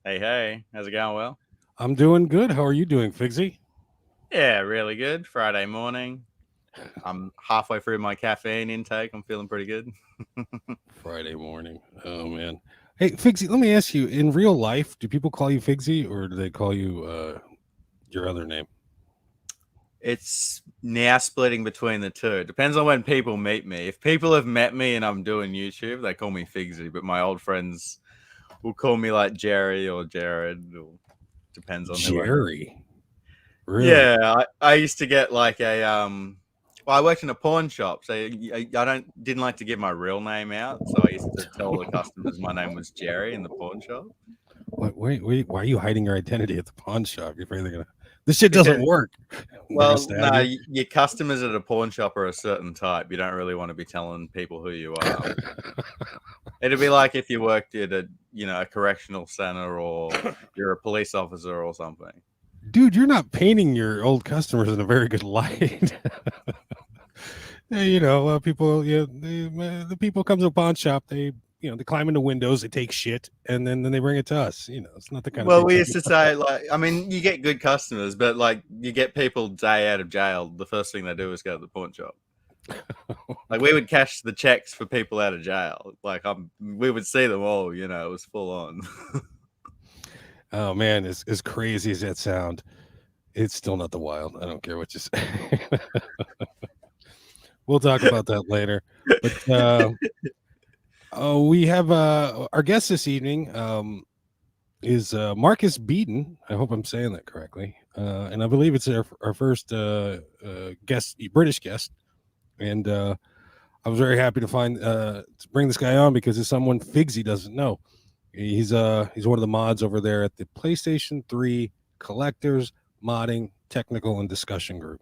Hey, how's it going, Will? I'm doing good. How are you doing, Figsy? Yeah, really good. Friday morning. I'm halfway through my caffeine intake. I'm feeling pretty good. Friday morning. Oh man. Hey, Figsy, let me ask you, in real life, do people call you Figsy or do they call you your other name? It's now splitting between the two. It depends on when people meet me. If people have met me and I'm doing YouTube, they call me Figsy, but my old friends will call me like Jerry or Jared. Or depends on who I know. Jerry. Really? Yeah, I used to get like a well, I worked in a pawn shop, so I didn't like to give my real name out, so I used to tell the customers my name was Jerry in the pawn shop. Wait, why are you hiding your identity at the pawn shop? You're afraid they're gonna this shit doesn't Because work. They're gonna well, stab no, you. your customers at a pawn shop are a certain type. You don't really want to be telling people who you are. It'd be like if you worked at a correctional center or you're a police officer or something. Dude, you're not painting your old customers in a very good light. People, the people come to the pawn shop. They climb into windows, they take shit, and then they bring it to us. It's not the kind of Well, we people. used to say, like, I mean, you get good customers, but like, you get people day out of jail. The first thing they do is go to the pawn shop. Like, we would cash the checks for people out of jail. Like, we would see them all. It was full on. Oh man, as crazy as that sound, it's still not the wild. I don't care what you say. We'll talk about that later. But we have our guest this evening is Markus Beadon. I hope I'm saying that correctly. And I believe it's our first guest, British guest. And I was very happy to bring this guy on because it's someone Figsy doesn't know. He's one of the mods over there at the PlayStation 3 Collectors Modding Technical and Discussion Group.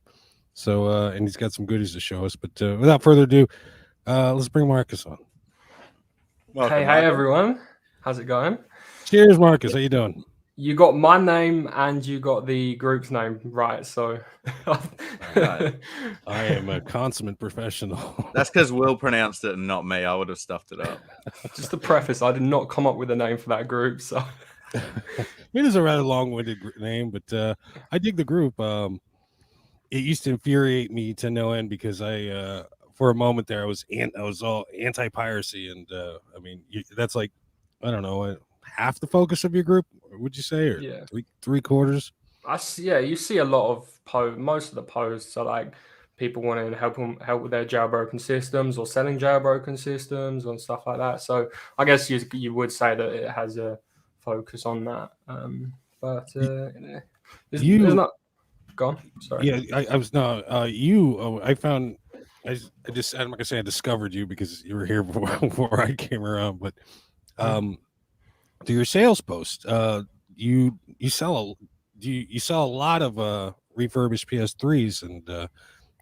So and he's got some goodies to show us. But without further ado, let's bring Markus on. Welcome, Hey Michael. everyone, how's it going? Cheers, Markus. How you doing? You got my name and you got the group's name right, so Right. I am a consummate professional. That's because Will pronounced it and not me. I would have stuffed it up. Just to preface, I did not come up with a name for that group, so It is a rather long-winded name, but I dig the group. It used to infuriate me to no end because for a moment there, I was all anti-piracy, and I mean that's like I don't know half the focus of your group. Would you say, or yeah. three quarters? You see a lot of most of the posts are like people wanting to help with their jailbroken systems or selling jailbroken systems and stuff like that. So I guess you would say that it has a focus on that. But there's not. Go on. Sorry. Yeah, I was no you. I found. I'm not gonna say I discovered you because you were here before I came around, but to your sales post, you sell you sell a lot of refurbished PS3s, and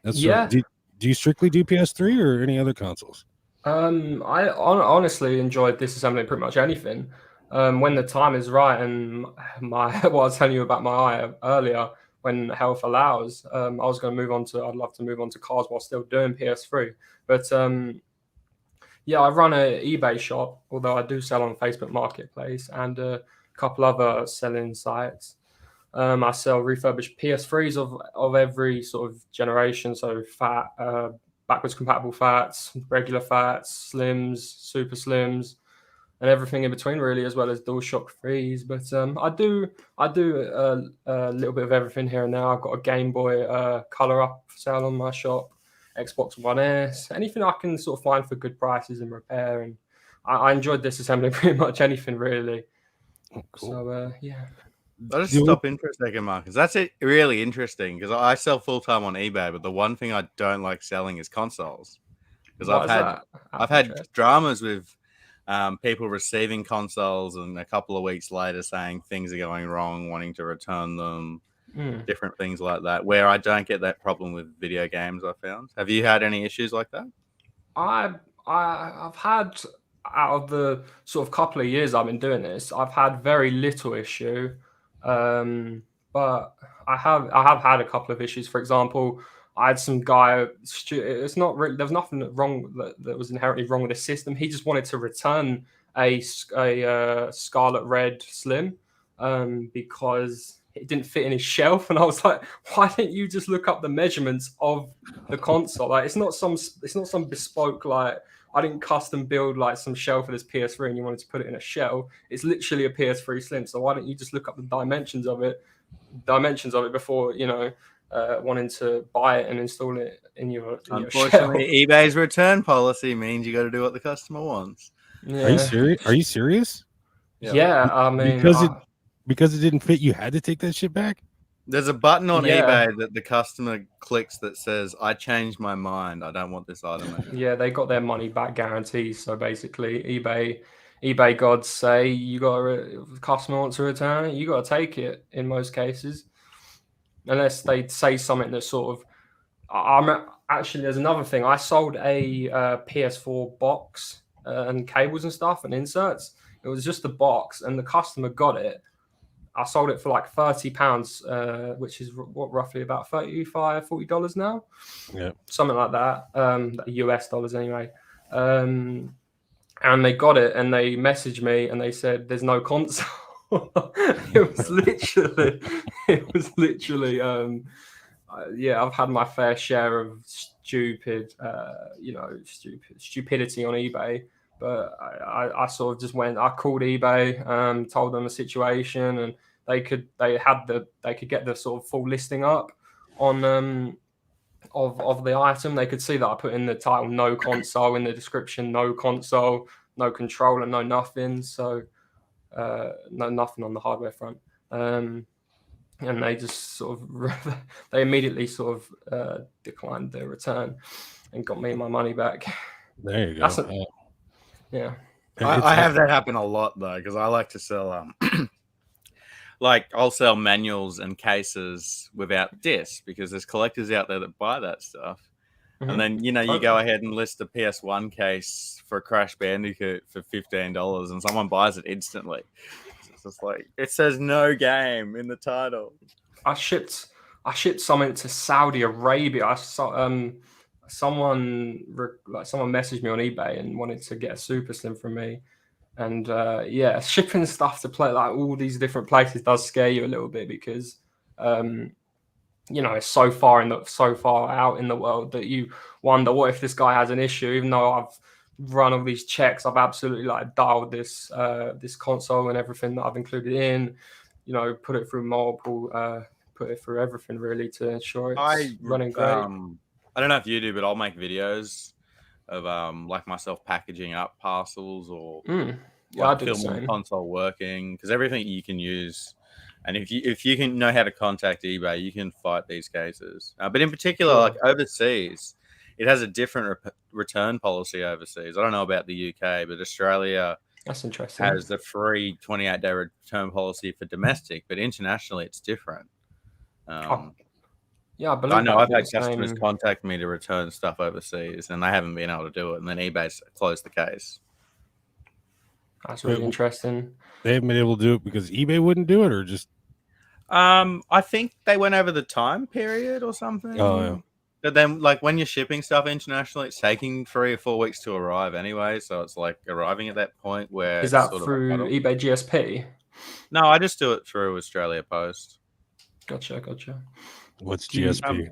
that's do you strictly do PS3 or any other consoles? I honestly enjoyed disassembling pretty much anything. When the time is right, and what I was telling you about my eye earlier, when health allows, I was going to move on to. I'd love to move on to cars while still doing PS3. But I run an eBay shop, although I do sell on Facebook Marketplace and a couple other selling sites. I sell refurbished PS3s of every sort of generation, so fat, backwards compatible fats, regular fats, slims, super slims, and everything in between, really, as well as DualShock 3s. But I do a little bit of everything here and there. I've got a Game Boy Color up for sale on my shop, Xbox One S, anything I can sort of find for good prices and repair. And I enjoyed disassembling pretty much anything, really. Oh, cool. So I'll just stop in for a second, Marcus. That's really interesting because I sell full time on eBay, but the one thing I don't like selling is consoles because I've had dramas with people receiving consoles and a couple of weeks later saying things are going wrong, wanting to return them, different things like that. Where I don't get that problem with video games. I found. Have you had any issues like that? I've had, out of the sort of couple of years I've been doing this, I've had very little issue. But I have had a couple of issues. For example, I had some guy. It's not really. There was nothing wrong that was inherently wrong with the system. He just wanted to return a Scarlet Red Slim, because it didn't fit in his shelf, and I was like, why didn't you just look up the measurements of the console? Like, it's not some bespoke, like, I didn't custom build like some shelf for this PS3 and you wanted to put it in a shell. It's literally a PS3 Slim. So why don't you just look up the dimensions of it before, you know, wanting to buy it and install it in your Unfortunately, eBay's return policy means you got to do what the customer wants. Yeah. Are you serious? Yeah, I mean, because it didn't fit, you had to take that shit back? There's a button on eBay that the customer clicks that says, I changed my mind. I don't want this item anymore. Yeah, they got their money back guarantees. So basically, eBay gods say if the customer wants to return it, you got to take it in most cases. Unless they say something that sort of... Actually, there's another thing. I sold a PS4 box and cables and stuff and inserts. It was just a box, and the customer got it. I sold it for like £30, which is roughly about $40 now. Yeah, something like that. US dollars anyway. And they got it, and they messaged me, and they said, "There's no console." It was literally. Yeah, I've had my fair share of stupidity on eBay. But I sort of just went. I called eBay, told them the situation, and they could get the sort of full listing up on of the item. They could see that I put in the title "no console," in the description "no console," no controller, no nothing. So no nothing on the hardware front. And they just sort of they immediately sort of declined their return and got me my money back. There you go. Yeah, I have that happen a lot though, because I like to sell like I'll sell manuals and cases without discs, because there's collectors out there that buy that stuff. Mm-hmm. And then you go ahead and list a PS1 case for Crash Bandicoot for $15, and someone buys it instantly. It's just like, it says no game in the title. I shipped something to Saudi Arabia. I saw someone messaged me on eBay and wanted to get a Super Slim from me, and shipping stuff to play like all these different places does scare you a little bit, because it's so far out in the world that you wonder, what if this guy has an issue? Even though I've run all these checks, I've absolutely like dialed this console and everything that I've included in, put it through everything really to ensure it's running great. I don't know if you do, but I'll make videos of like myself packaging up parcels or I do filming the console working, because everything you can use. And if you can know how to contact eBay, you can fight these cases. But in particular, like overseas, it has a different return policy overseas. I don't know about the UK, but Australia that's interesting. Has the free 28-day return policy for domestic, but internationally it's different. Yeah, I know I've had customers contact me to return stuff overseas, and they haven't been able to do it, and then eBay's closed the case. That's really interesting. They haven't been able to do it because eBay wouldn't do it, or just... I think they went over the time period or something. Oh, yeah. But then, like, when you're shipping stuff internationally, it's taking 3 or 4 weeks to arrive anyway, so it's like arriving at that point where... Is that through eBay GSP? No, I just do it through Australia Post. Gotcha. What's GSP?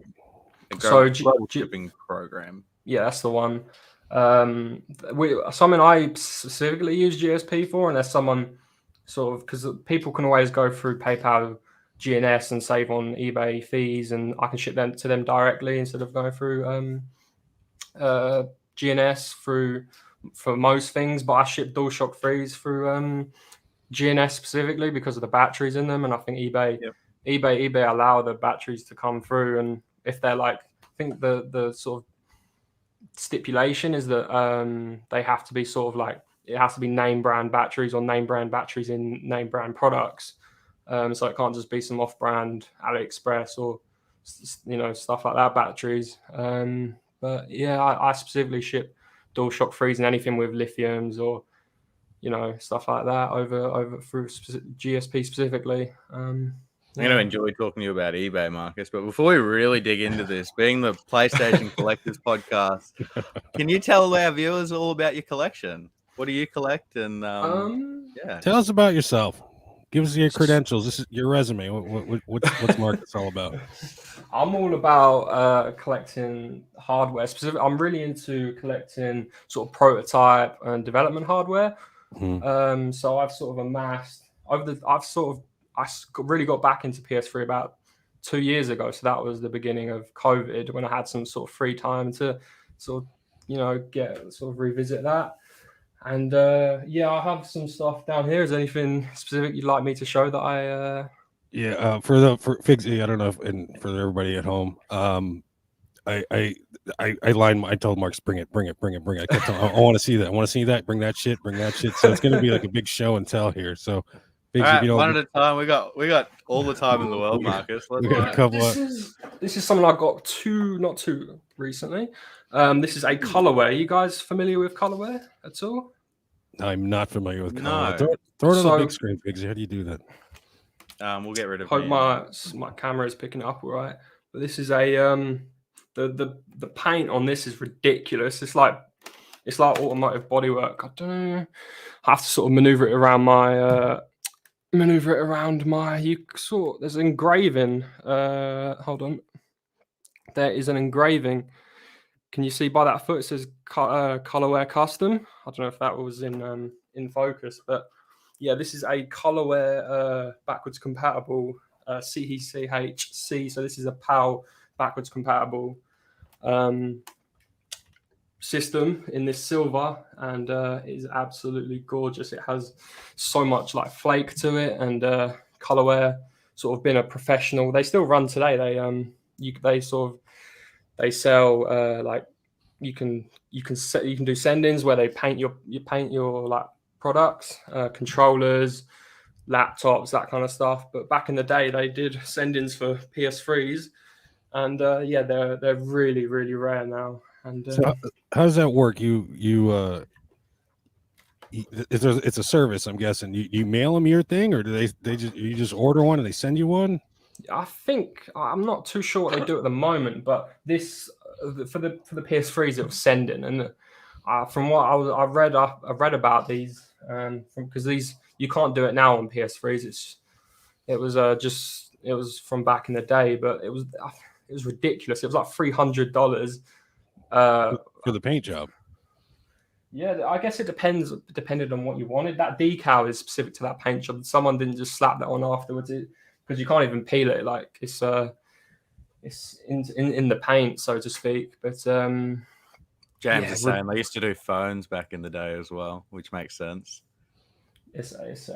Global shipping program. Yeah, that's the one. Something I specifically use GSP for, and there's someone sort of, because people can always go through PayPal GNS and save on eBay fees, and I can ship them to them directly instead of going through GNS for most things. But I ship DualShock 3s through GNS specifically because of the batteries in them, and I think eBay allow the batteries to come through, and if they're like, I think the sort of stipulation is that they have to be sort of like, it has to be name brand batteries or name brand batteries in name brand products. So it can't just be some off-brand AliExpress or stuff like that batteries. But yeah, I specifically ship DualShock 3s and anything with lithiums or stuff like that over through GSP specifically. I'm going to enjoy talking to you about eBay, Marcus. But before we really dig into this, being the PlayStation Collectors podcast, can you tell our viewers all about your collection? What do you collect? And tell us about yourself. Give us your credentials. This is your resume. What's Marcus all about? I'm all about collecting hardware. Specifically, I'm really into collecting sort of prototype and development hardware. So I've sort of amassed I really got back into PS3 about 2 years ago. So that was the beginning of COVID, when I had some sort of free time to sort of revisit that. And I have some stuff down here. Is there anything specific you'd like me to show that I? For Figsy, I don't know if, and for everybody at home, I told Marks, bring it. I kept telling, I want to see that. I want to see that. Bring that shit. So it's going to be like a big show and tell here. So, Figsy, all right, one at a time. We got all the time in the world, Marcus. We got a couple. This is something I got not too recently. This is a colorway. You guys familiar with colorway at all? I'm not familiar with colorway. No. Throw it on the big screen, Figsy. How do you do that? We'll get rid of. Hope my camera is picking up all right. But this is a the paint on this is ridiculous. It's like automotive bodywork. I don't know. I have to sort of maneuver it around my. There's an engraving. Hold on. There is an engraving. Can you see by that foot? It says colorware custom. I don't know if that was in focus, but yeah, this is a colorware backwards compatible CECHC. So this is a PAL backwards compatible system in this silver, and it is absolutely gorgeous. It has so much like flake to it, and colorware sort of been a professional. They still run today. They sell like you can do send-ins where they paint your like products, controllers, laptops, that kind of stuff. But back in the day, they did send-ins for PS3s, and they're really, really rare now. And so how does that work? It's a service, I'm guessing. You mail them your thing, or do you just order one and they send you one? I think, I'm not too sure what they do at the moment, but this for the PS3s it was sending, and from what I read about these, because these you can't do it now on PS3s. It was from back in the day, but it was ridiculous. It was like $300 for the paint job. Yeah, I guess it depended on what you wanted. That decal is specific to that paint job. Someone didn't just slap that on afterwards, because you can't even peel it. Like it's in the paint, so to speak. But James is saying they used to do phones back in the day as well, which makes sense. It's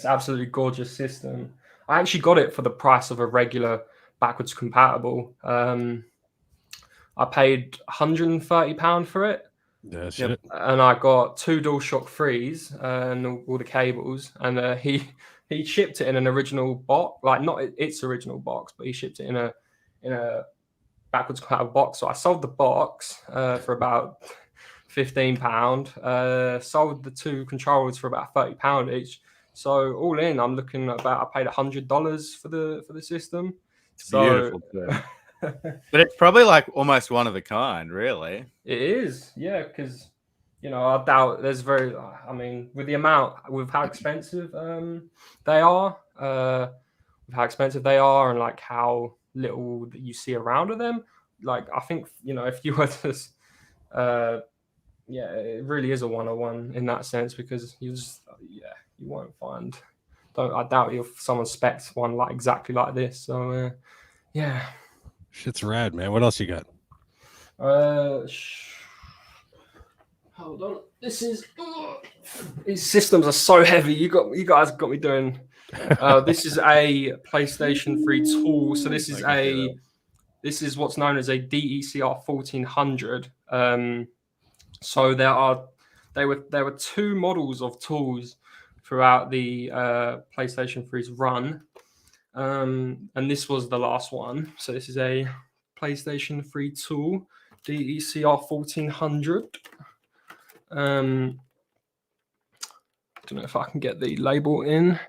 absolutely gorgeous system. I actually got it for the price of a regular backwards compatible. I paid £130 for it. Yeah, shit. And I got 2 DualShock 3s and all the cables, and he shipped it in an original box, like not its original box, but he shipped it in a backwards compatible box. So I sold the box for about £15. Sold the 2 controllers for about £30 each. So all in, I'm looking at I paid $100 for the system. It's beautiful too. But it's probably like almost one of a kind, really. It is, yeah, because I doubt there's with how expensive they are, and like how little that you see around of them. Like I think if you were to, it really is a 101 in that sense, because you won't find. I doubt if someone specs one like exactly like this. So yeah. Shit's rad, man. What else you got? Hold on. These systems are so heavy. You guys got me doing. This is a PlayStation 3 tool. So this is what's known as a DECR 1400. So there were 2 models of tools throughout the PlayStation 3's run. And this was the last one. So this is a PlayStation 3 tool, DECR 1400. Don't know if I can get the label in.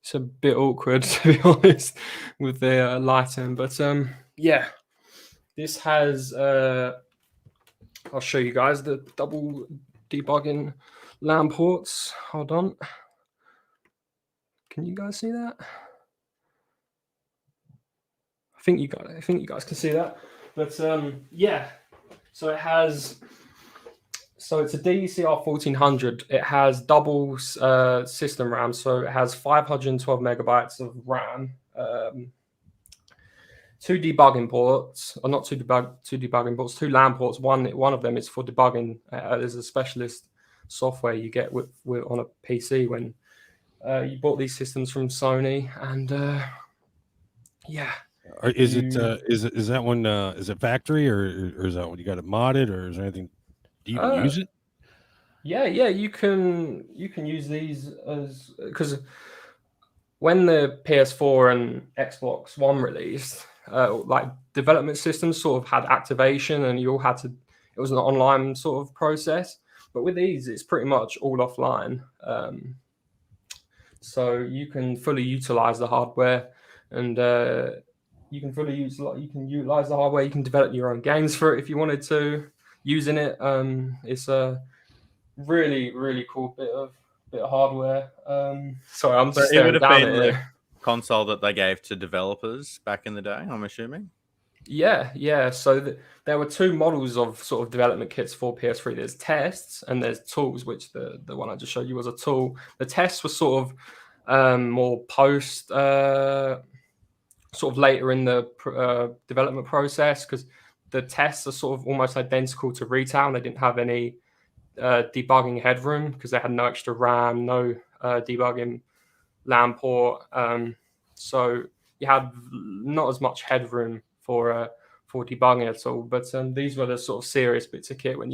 It's a bit awkward, to be honest, with the lighting. But this has. I'll show you guys the double debugging LAN ports. Hold on. Can you guys see that? I think you guys can see that. But yeah, so it has. So it's a DCR 1400. It has double system RAM, so it has 512 megabytes of RAM. 2 debugging ports, or not two debugging ports, 2 LAN ports. One of them is for debugging. There's a specialist software you get with on a PC when you bought these systems from Sony, and yeah. Is that one? Is it factory or is that one you got it modded, or is there anything? Do you even use it? Yeah, you can use these as, because when the PS4 and Xbox One released, like development systems sort of had activation, and you all had to. It was an online sort of process, but with these, it's pretty much all offline. So you can fully utilize the hardware, and you can utilize the hardware. You can develop your own games for it if you wanted to. Using it, it's a really cool bit of hardware. Sorry, I'm just staring down at it. Console that they gave to developers back in the day, I'm assuming. Yeah. So there were 2 models of sort of development kits for PS3. There's tests and there's tools, which the one I just showed you was a tool. The tests were sort of more post, sort of later in the development process, because the tests are sort of almost identical to retail, and they didn't have any debugging headroom because they had no extra RAM, no debugging LAN port. So you had not as much headroom for debugging at all. But these were the sort of serious bits of kit when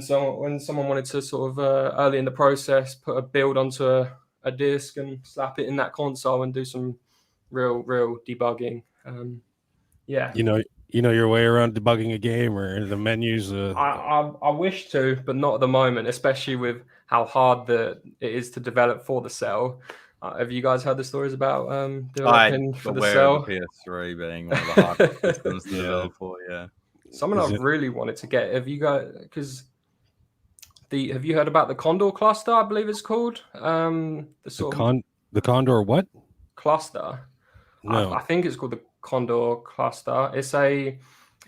someone wanted to sort of early in the process put a build onto a disk and slap it in that console and do some real debugging. Yeah. You know your way around debugging a game or the menus. I wish to, but not at the moment, especially with how hard it is to develop for the Cell. Have you guys heard the stories about developing for the Cell? Of the PS3 being one of the hardest systems to develop for, yeah. Something I've really wanted to get. Have you guys? Because have you heard about the Condor cluster? I believe it's called. The Condor what? Cluster. No, I think it's called the Condor cluster. It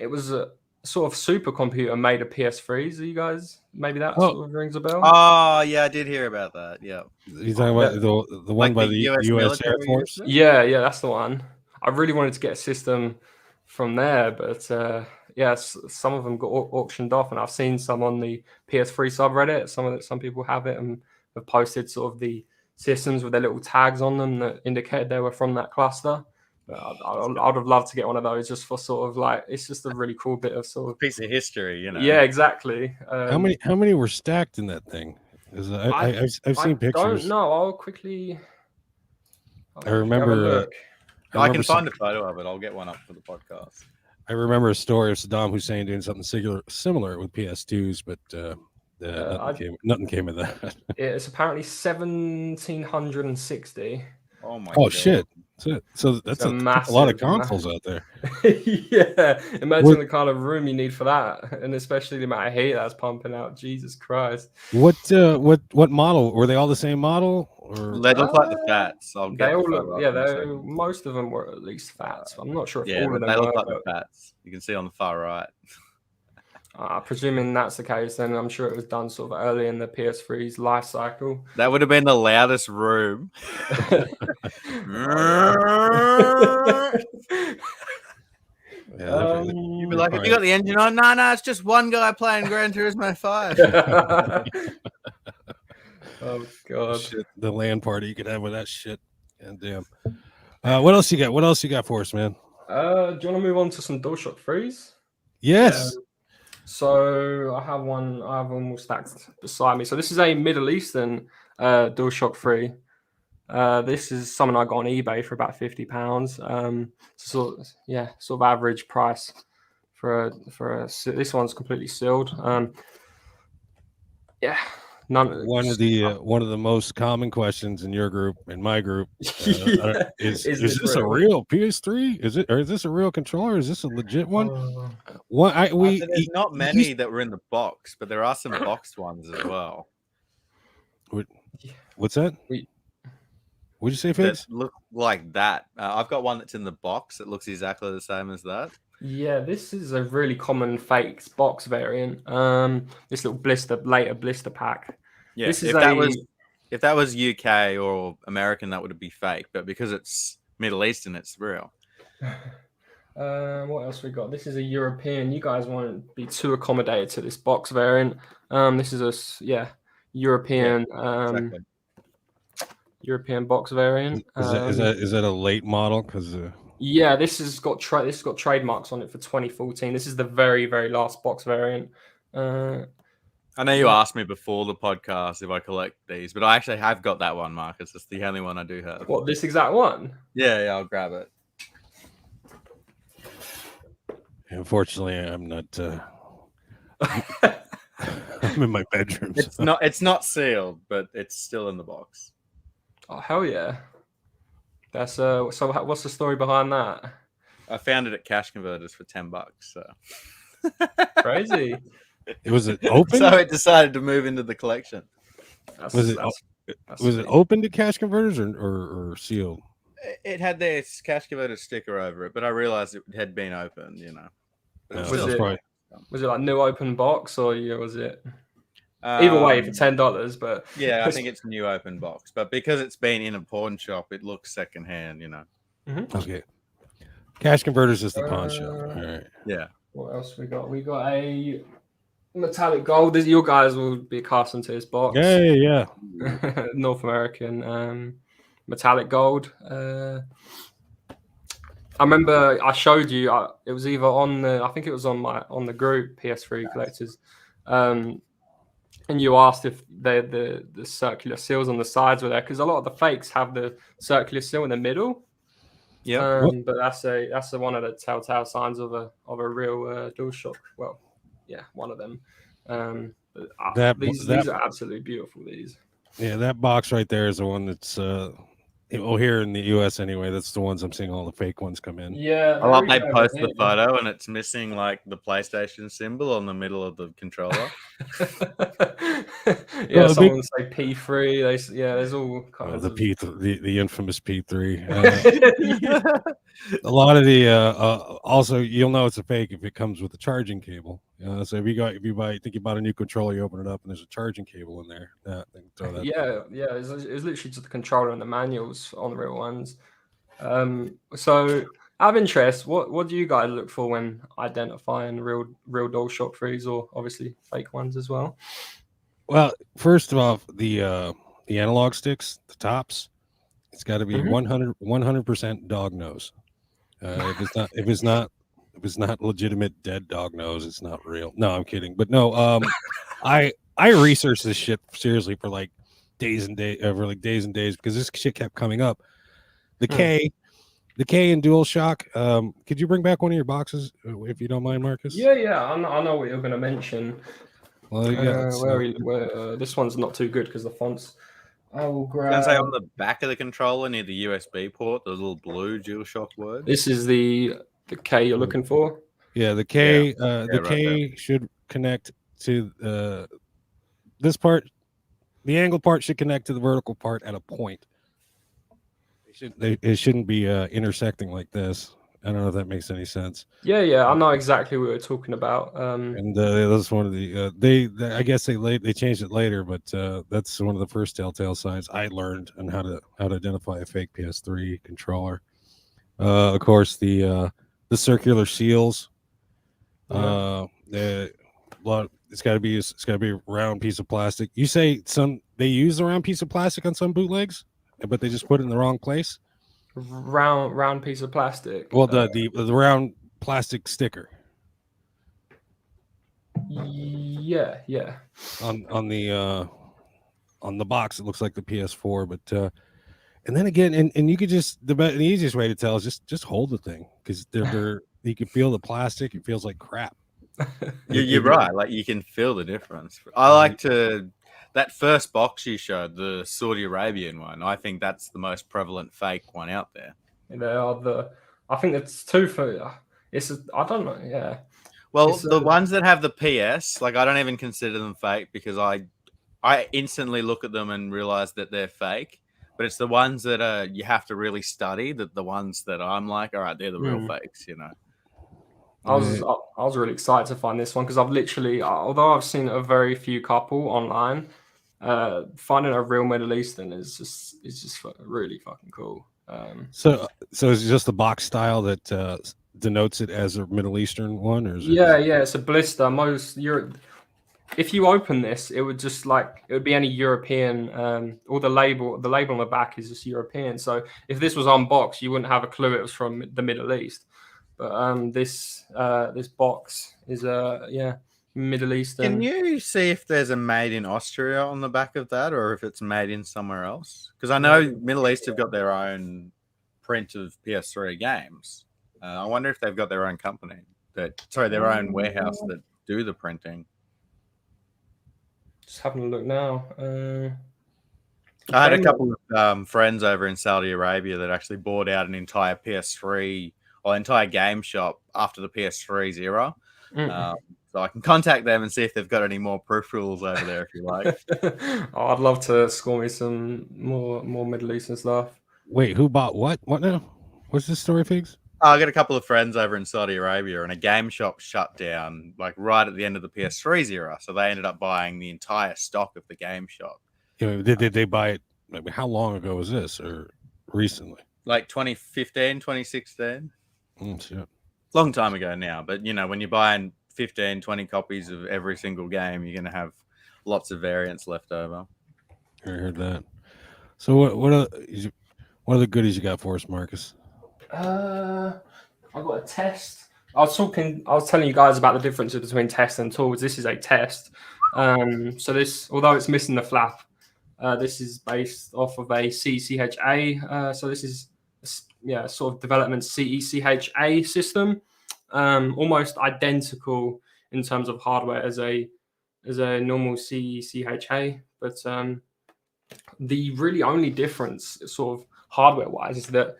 was a sort of supercomputer made of PS3s. Are you guys, maybe that sort of rings a bell? Oh yeah, I did hear about that. Yeah, you talking about the one by the US Air Force? Yeah, that's the one. I really wanted to get a system from there, but some of them got auctioned off, and I've seen some on the PS3 subreddit. Some people have it and have posted sort of the systems with their little tags on them that indicated they were from that cluster. I'd have loved to get one of those just for sort of like, it's just a really cool bit of sort of piece of history, you know. Yeah, exactly. How many were stacked in that thing? I've seen pictures. I don't know. I'll quickly. I remember. I can find a photo of it. I'll get one up for the podcast. I remember a story of Saddam Hussein doing something similar with PS2s, but nothing came of that. It's apparently 1760. Oh my! God. Shit! So that's a lot of consoles out there. Yeah, imagine the kind of room you need for that, and especially the amount of heat that's pumping out. Jesus Christ! What model were they? All the same model? Or they look like the Fats. They all look. Most of them were at least Fats. I'm not sure if all of them. They look like the Fats. You can see on the far right. Presuming that's the case, then I'm sure it was done sort of early in the PS3's life cycle. That would have been the loudest room. You'd be like, have you got the engine on? No, it's just one guy playing Gran Turismo 5. Oh, God. Shit, the LAN party you could have with that shit. God damn. What else you got? What else you got for us, man? Do you want to move on to some DualShock 3s? Yes. So I have one all stacked beside me. So this is a Middle Eastern DualShock 3. This is something I got on eBay for about £50. Sort of average price for this one's completely sealed. One of the most common questions in your group, in my group, is this a real PS3? Is this a real controller? Is this a legit one? There's not many that were in the box, but there are some boxed ones as well. What's that? What'd you say, Figs? That look like that. I've got one that's in the box. It looks exactly the same as that. Yeah, this is a really common fakes box variant. This little later blister pack. Yeah, this is if that was UK or American, that would be fake. But because it's Middle Eastern, it's real. What else we got? This is a European. You guys won't be too accommodated to this box variant. This is a European. Exactly. European box variant. Is that a late model? Because yeah, this has got trademarks on it for 2014. This is the very, very last box variant. I know you asked me before the podcast if I collect these, but I actually have got that one, Marcus. It's the only one I do have. What, this exact one? Yeah, I'll grab it. Unfortunately, I'm not. I'm in my bedroom. It's not sealed, but it's still in the box. Oh hell yeah! That's so. What's the story behind that? I found it at Cash Converters for $10. So crazy. Was it open? So it decided to move into the collection. Was it open to Cash Converters or sealed? It had their Cash Converter sticker over it, but I realized it had been opened. Was it like new open box or was it? Either way, for $10, but yeah, I think it's a new open box. But because it's been in a pawn shop, it looks secondhand. Mm-hmm. Okay. Cash Converters is the pawn shop. All right. Yeah. What else we got? We got a metallic gold. You guys will be accustomed to this box. Yeah. North American metallic gold. I remember I showed you. It was either on I think it was on the group PS3 collectors. And you asked if the circular seals on the sides were there, because a lot of the fakes have the circular seal in the middle. Yeah, but that's one of the telltale signs of a real DualShock. Well, yeah, one of them. These are absolutely beautiful. These. Yeah, that box right there is the one that's here in the US anyway. That's the ones I'm seeing all the fake ones come in. Yeah, I love they post the photo and it's missing like the PlayStation symbol on the middle of the controller. Yeah, someone say P3. There's all kinds of the infamous P3. A lot of the also you'll know it's a fake if it comes with a charging cable. So if you bought a new controller, you open it up and there's a charging cable in there. It's literally just the controller and the manuals on the real ones. So out of interest, what do you guys look for when identifying real DualShock 3s or obviously fake ones as well? Well, first of all, the analog sticks, the tops, it's got to be 100% dog nose. If it's not legitimate dead dog nose, it's not real. No, I'm kidding. But no, I researched this shit seriously for like days and days because this shit kept coming up. The K in DualShock. Could you bring back one of your boxes if you don't mind, Marcus? Yeah. I know what you're going to mention. Well, this one's not too good because the fonts. I will grab. I was gonna say on the back of the controller near the USB port, the little blue DualShock word. This is the K you're looking for. Yeah, the K. The K should connect to this part. The angle part should connect to the vertical part at a point. It shouldn't be intersecting like this. I don't know if that makes any sense. Yeah, I know exactly what we're talking about. And that's one of the I guess they changed it later, but that's one of the first telltale signs I learned on how to identify a fake PS3 controller. Of course, the circular seals. It's got to be a round piece of plastic. You say they use the round piece of plastic on some bootlegs, but they just put it in the wrong place. Round piece of plastic. Well, the round plastic sticker. Yeah. On the box, it looks like the PS4, but and then again, and you could just the easiest way to tell is just hold the thing because you can feel the plastic. It feels like crap. You're right. Like you can feel the difference. I like that first box you showed, the Saudi Arabian one. I think that's the most prevalent fake one out there. I think it's two for. I don't know. Yeah. Well, the ones that have the PS, like I don't even consider them fake because I instantly look at them and realize that they're fake. but it's the ones that you have to really study. That the ones that I'm like, all right, they're the real fakes, you know. I was really excited to find this one because I've literally, although I've seen a very few couple online, finding a real Middle Eastern is just really fucking cool. So it's just the box style that denotes it as a Middle Eastern one, or is yeah, it's a blister. If you open this, it would just it would be any European, or the label on the back is just European. So if this was unboxed, you wouldn't have a clue it was from the Middle East. But this box is Middle Eastern. Can you see if there's a made in Austria on the back of that, or if it's made in somewhere else? Because I know Middle East have got their own print of PS3 games. I wonder if they've got their own company their own warehouse that do the printing. Just having a look now. I had a couple of friends over in Saudi Arabia that actually bought out an entire PS3 or entire game shop after the PS3's era. So I can contact them and see if they've got any more peripherals over there if you like. I'd love to score me some more Middle Eastern stuff. Wait, who bought what? What now? What's this story, Figs? I got a couple of friends over in Saudi Arabia, and a game shop shut down right at the end of the PS3's era. So they ended up buying the entire stock of the game shop. Did they buy it? I mean, how long ago was this, or recently? Like 2015, 2016. Shit. Long time ago now. But, when you're buying 15, 20 copies of every single game, you're going to have lots of variants left over. I heard that. So what are the goodies you got for us, Marcus? I got a test. I was telling you guys about the differences between test and tools. This is a test. So this, although it's missing the flap, this is based off of a CECHA. So this is sort of development CECHA system, almost identical in terms of hardware as a normal CECHA, but the really only difference, sort of hardware wise, is that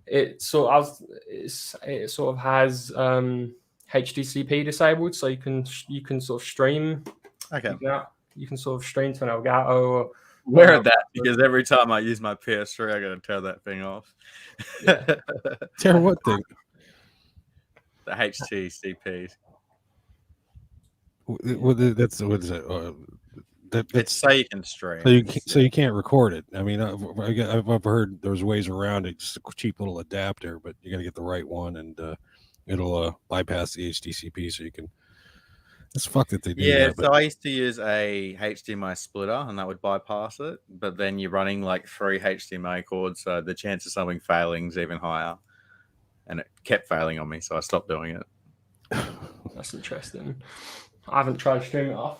it sort of has HDCP disabled, so you can sort of stream. Okay. You can sort of stream to an Elgato or wear that, because every time I use my PS3, I got to tear that thing off. Yeah. Tear what thing? The HDCP. That's what is it? It's so you can stream. So you can't record it. I mean, I've heard there's ways around it. Just a cheap little adapter, but you got to get the right one, and it'll bypass the HDCP, so you can. It's fucked that they do that. So I used to use a HDMI splitter, and that would bypass it. But then you're running like 3 HDMI cords, so the chance of something failing is even higher. And it kept failing on me, so I stopped doing it. That's interesting. I haven't tried streaming off.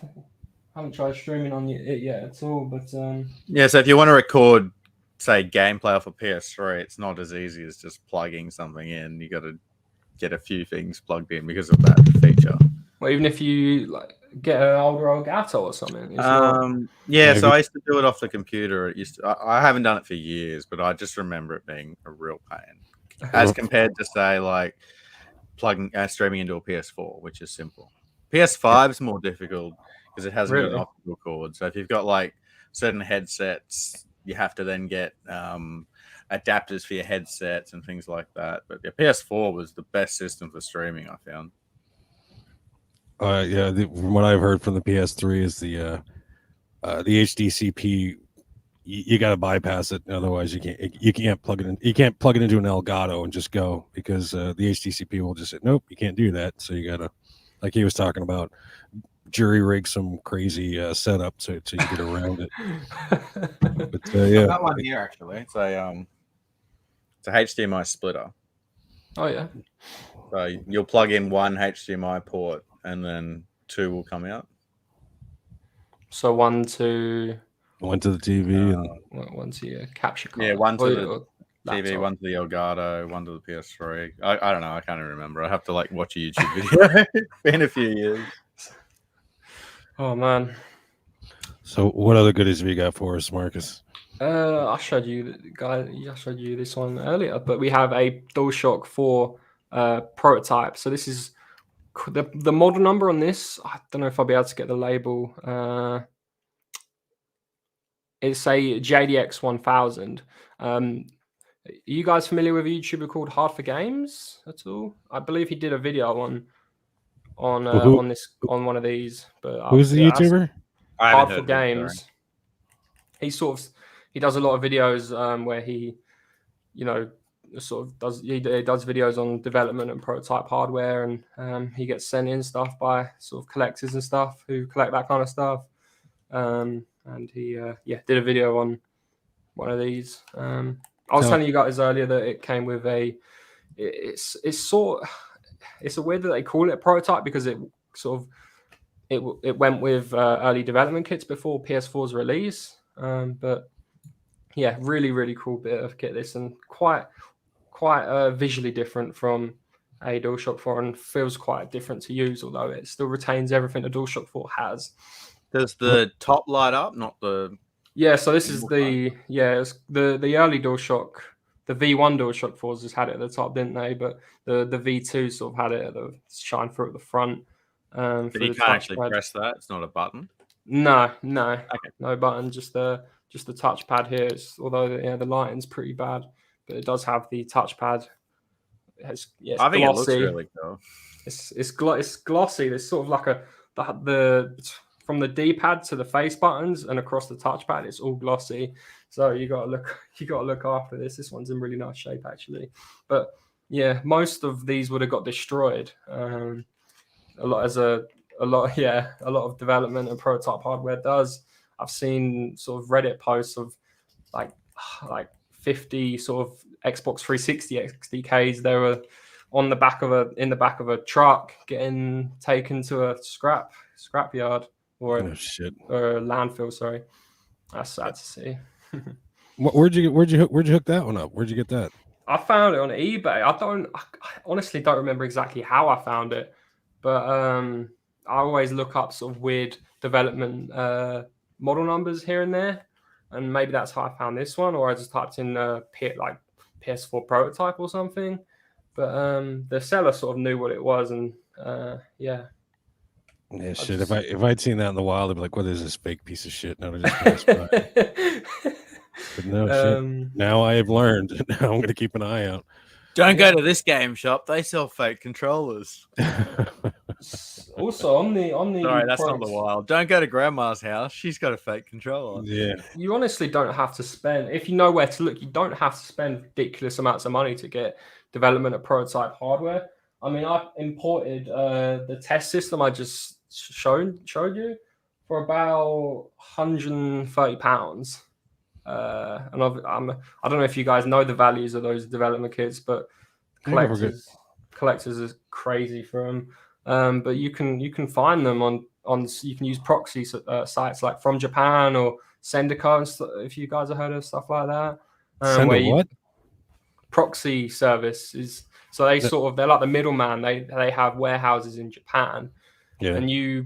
I haven't tried streaming on it yet at all, but so if you want to record, say, gameplay off a PS3, it's not as easy as just plugging something in. You got to get a few things plugged in because of that feature. Well, even if you get an older Elgato or something. So I used to do it off the computer. I haven't done it for years, but I just remember it being a real pain, as compared to say plugging streaming into a PS4, which is simple. PS5 is more difficult because it hasn't got an optical cord. So if you've got certain headsets, you have to then get adapters for your headsets and things like that. But the PS4 was the best system for streaming, I found. From what I've heard from the PS3 is the HDCP. You got to bypass it, otherwise you can't plug it in. You can't plug it into an Elgato and just go, because the HDCP will just say nope, you can't do that. So you got to, like he was talking about, jury rig some crazy setup so you get around it. But I've got one here actually. It's a HDMI splitter. Oh yeah. So you'll plug in one HDMI port, and then 2 will come out. So one to the TV, and one to your capture card. Yeah, one to the TV, one to the Elgato, one to the PS3. I don't know. I can't even remember. I have to watch a YouTube video. It's been a few years. Oh man. So what other goodies have you got for us, Marcus? I showed you this one earlier, but we have a DualShock 4 prototype. So this is the model number on this. I don't know if I'll be able to get the label. It's a JDX 1000. Are you guys familiar with a YouTuber called Hard for Games at all? I believe he did a video on one of these. But who's the YouTuber? Hard for Games. He does a lot of videos where he, sort of does videos on development and prototype hardware, and he gets sent in stuff by sort of collectors and stuff who collect that kind of stuff. And he did a video on one of these. I was telling you guys earlier that it came with it's a weird that they call it a prototype, because it went with early development kits before PS4's release. But yeah, really, really cool bit of kit this, and quite visually different from a DualShock 4, and feels quite different to use, although it still retains everything a DualShock 4 has. Does the top light up? Not the... Yeah, so this is the early DualShock. The V1 DualShock 4s just had it at the top, didn't they? But the V2 sort of had it at the shine through at the front. But you can't actually press that. It's not a button. No, okay. No button. Just the touchpad here. Although the lighting's pretty bad, but it does have the touchpad. I think glossy. It looks really cool. It's glossy. There's sort of like the from the D-pad to the face buttons and across the touchpad, it's all glossy. So you got to look after this. This one's in really nice shape, actually. But yeah, most of these would have got destroyed. A lot of development and prototype hardware does. I've seen sort of Reddit posts of like 50 sort of Xbox 360 XDKs. They were in the back of a truck getting taken to a scrap yard or a landfill. Sorry, that's sad to see. Where'd you hook that one up? Where'd you get that? I found it on eBay. I honestly don't remember exactly how I found it, but I always look up sort of weird development model numbers here and there, and maybe that's how I found this one, or I just typed in PS4 prototype or something. But the seller sort of knew what it was, and yeah. Yeah, shit. If I'd seen that in the wild, I'd be like, "What is this fake piece of shit?" No, just but no shit. Now I have learned. Now I'm gonna keep an eye out. Don't go to this game shop. They sell fake controllers. Also, on the sorry, that's not the wild. Don't go to grandma's house. She's got a fake controller. Yeah. You honestly don't have to spend, if you know where to look, you don't have to spend ridiculous amounts of money to get development of prototype hardware. I mean, I imported the test system I just showed you for about £130. And I don't know if you guys know the values of those development kits, but collectors are crazy for them. But you can find them on you can use proxy sites like From Japan or Sendico, if you guys have heard of stuff like that. What? Proxy service is, so they're like the middleman. They have warehouses in Japan, and you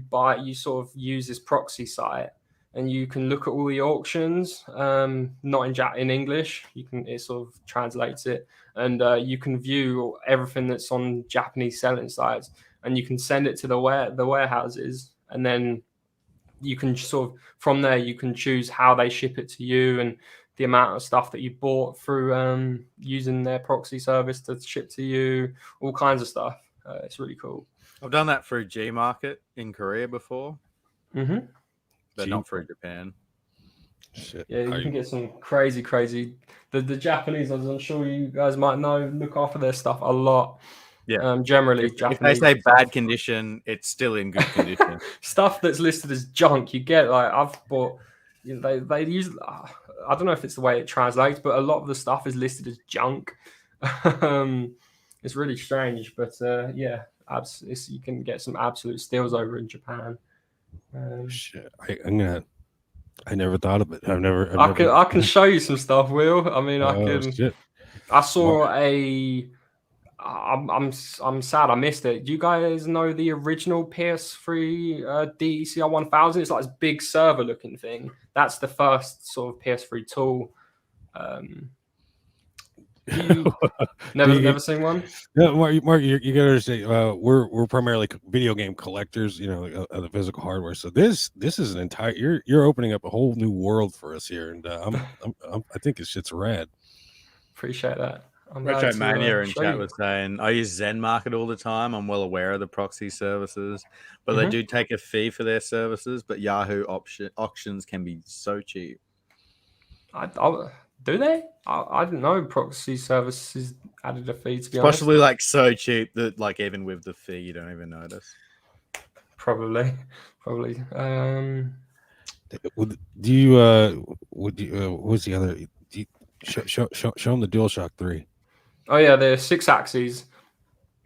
sort of use this proxy site, and you can look at all the auctions, not in English. It sort of translates it, and you can view everything that's on Japanese selling sites, and you can send it to the warehouses, and then you can sort of from there you can choose how they ship it to you and the amount of stuff that you bought through using their proxy service to ship to you, all kinds of stuff. It's really cool. I've done that through Gmarket in Korea before, but not through Japan. Shit. Yeah, you can get some crazy. The Japanese, as I'm sure you guys might know, look after their stuff a lot. Yeah. Generally, if they say bad condition, it's still in good condition. Stuff that's listed as junk, you get like I've bought. They use. I don't know if it's the way it translates, but a lot of the stuff is listed as junk. It's really strange, but yeah, you can get some absolute steals over in Japan. Shit, I never thought of it. I can show you some stuff, Will. I mean, I can. Shit. I saw I'm sad I missed it. Do you guys know the original PS3 DECR 1000? It's like this big server looking thing. That's the first sort of PS3 tool. Never seen one? No, Mark, you gotta understand. We're primarily video game collectors, of the physical hardware. So this is an entire. You're opening up a whole new world for us here, and I think this shit's rad. Appreciate that. Retro Mania in chat was saying, I use Zen Market all the time. I'm well aware of the proxy services, but they do take a fee for their services. But Yahoo auctions can be so cheap. Do they? I didn't know proxy services added a fee, to be honest. Possibly like so cheap that like even with the fee, you don't even notice. Probably. Do you what's the other? Show them the DualShock 3. Oh yeah, the 6 axes.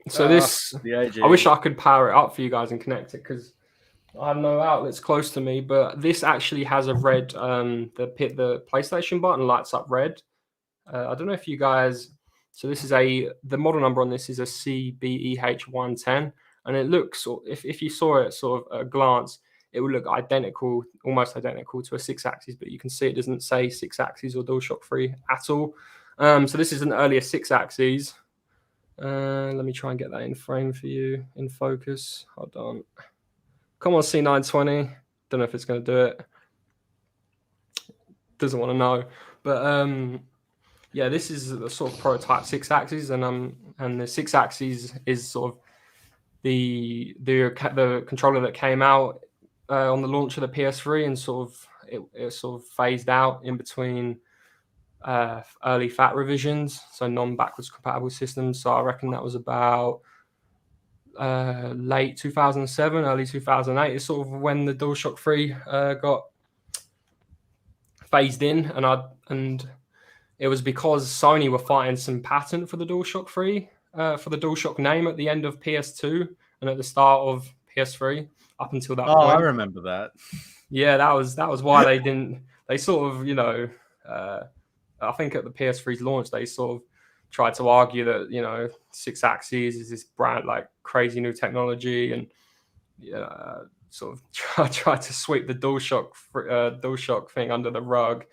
So I wish I could power it up for you guys and connect it, because I have no outlets close to me. But this actually has a red. The PlayStation button lights up red. I don't know if you guys. So this is the model number on this is a CBEH 110, and it looks, if you saw it sort of at a glance, it would look identical, almost identical to a 6 axis, but you can see it doesn't say 6 axis or DualShock 3 at all. So this is an earlier 6 axis. Let me try and get that in frame for you, in focus. Hold on. Come on, C920. Don't know if it's going to do it. Doesn't want to know. But yeah, this is the sort of prototype 6 axis, and the 6 axis is sort of the controller that came out on the launch of the PS3, and sort of it sort of phased out in between early FAT revisions, so non-backwards compatible systems. So I reckon that was about late 2007, early 2008 is sort of when the DualShock 3 got phased in, and it was because Sony were fighting some patent for the DualShock 3, for the DualShock name at the end of PS2 and at the start of PS3 up until that point. I remember that. Yeah, that was why they didn't. They sort of, I think at the PS3's launch, they sort of tried to argue that 6 axes is this brand like crazy new technology, and sort of tried to sweep the DualShock thing under the rug.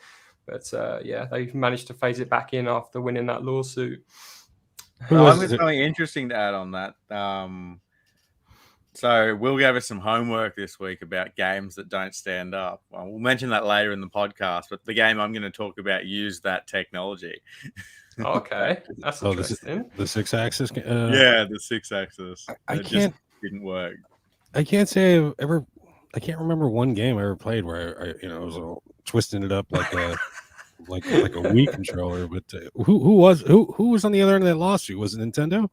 But yeah, they managed to phase it back in after winning that lawsuit. I've got something interesting to add on that. So Will gave us some homework this week about games that don't stand up. Well, we'll mention that later in the podcast, but the game I'm going to talk about used that technology. Okay, that's interesting. The 6 axis. Yeah, the 6 axis. It just didn't work. I can't say I've ever. I can't remember one game I ever played where I was all twisting it up like a like a Wii controller. But who was on the other end of that lawsuit? Was it Nintendo?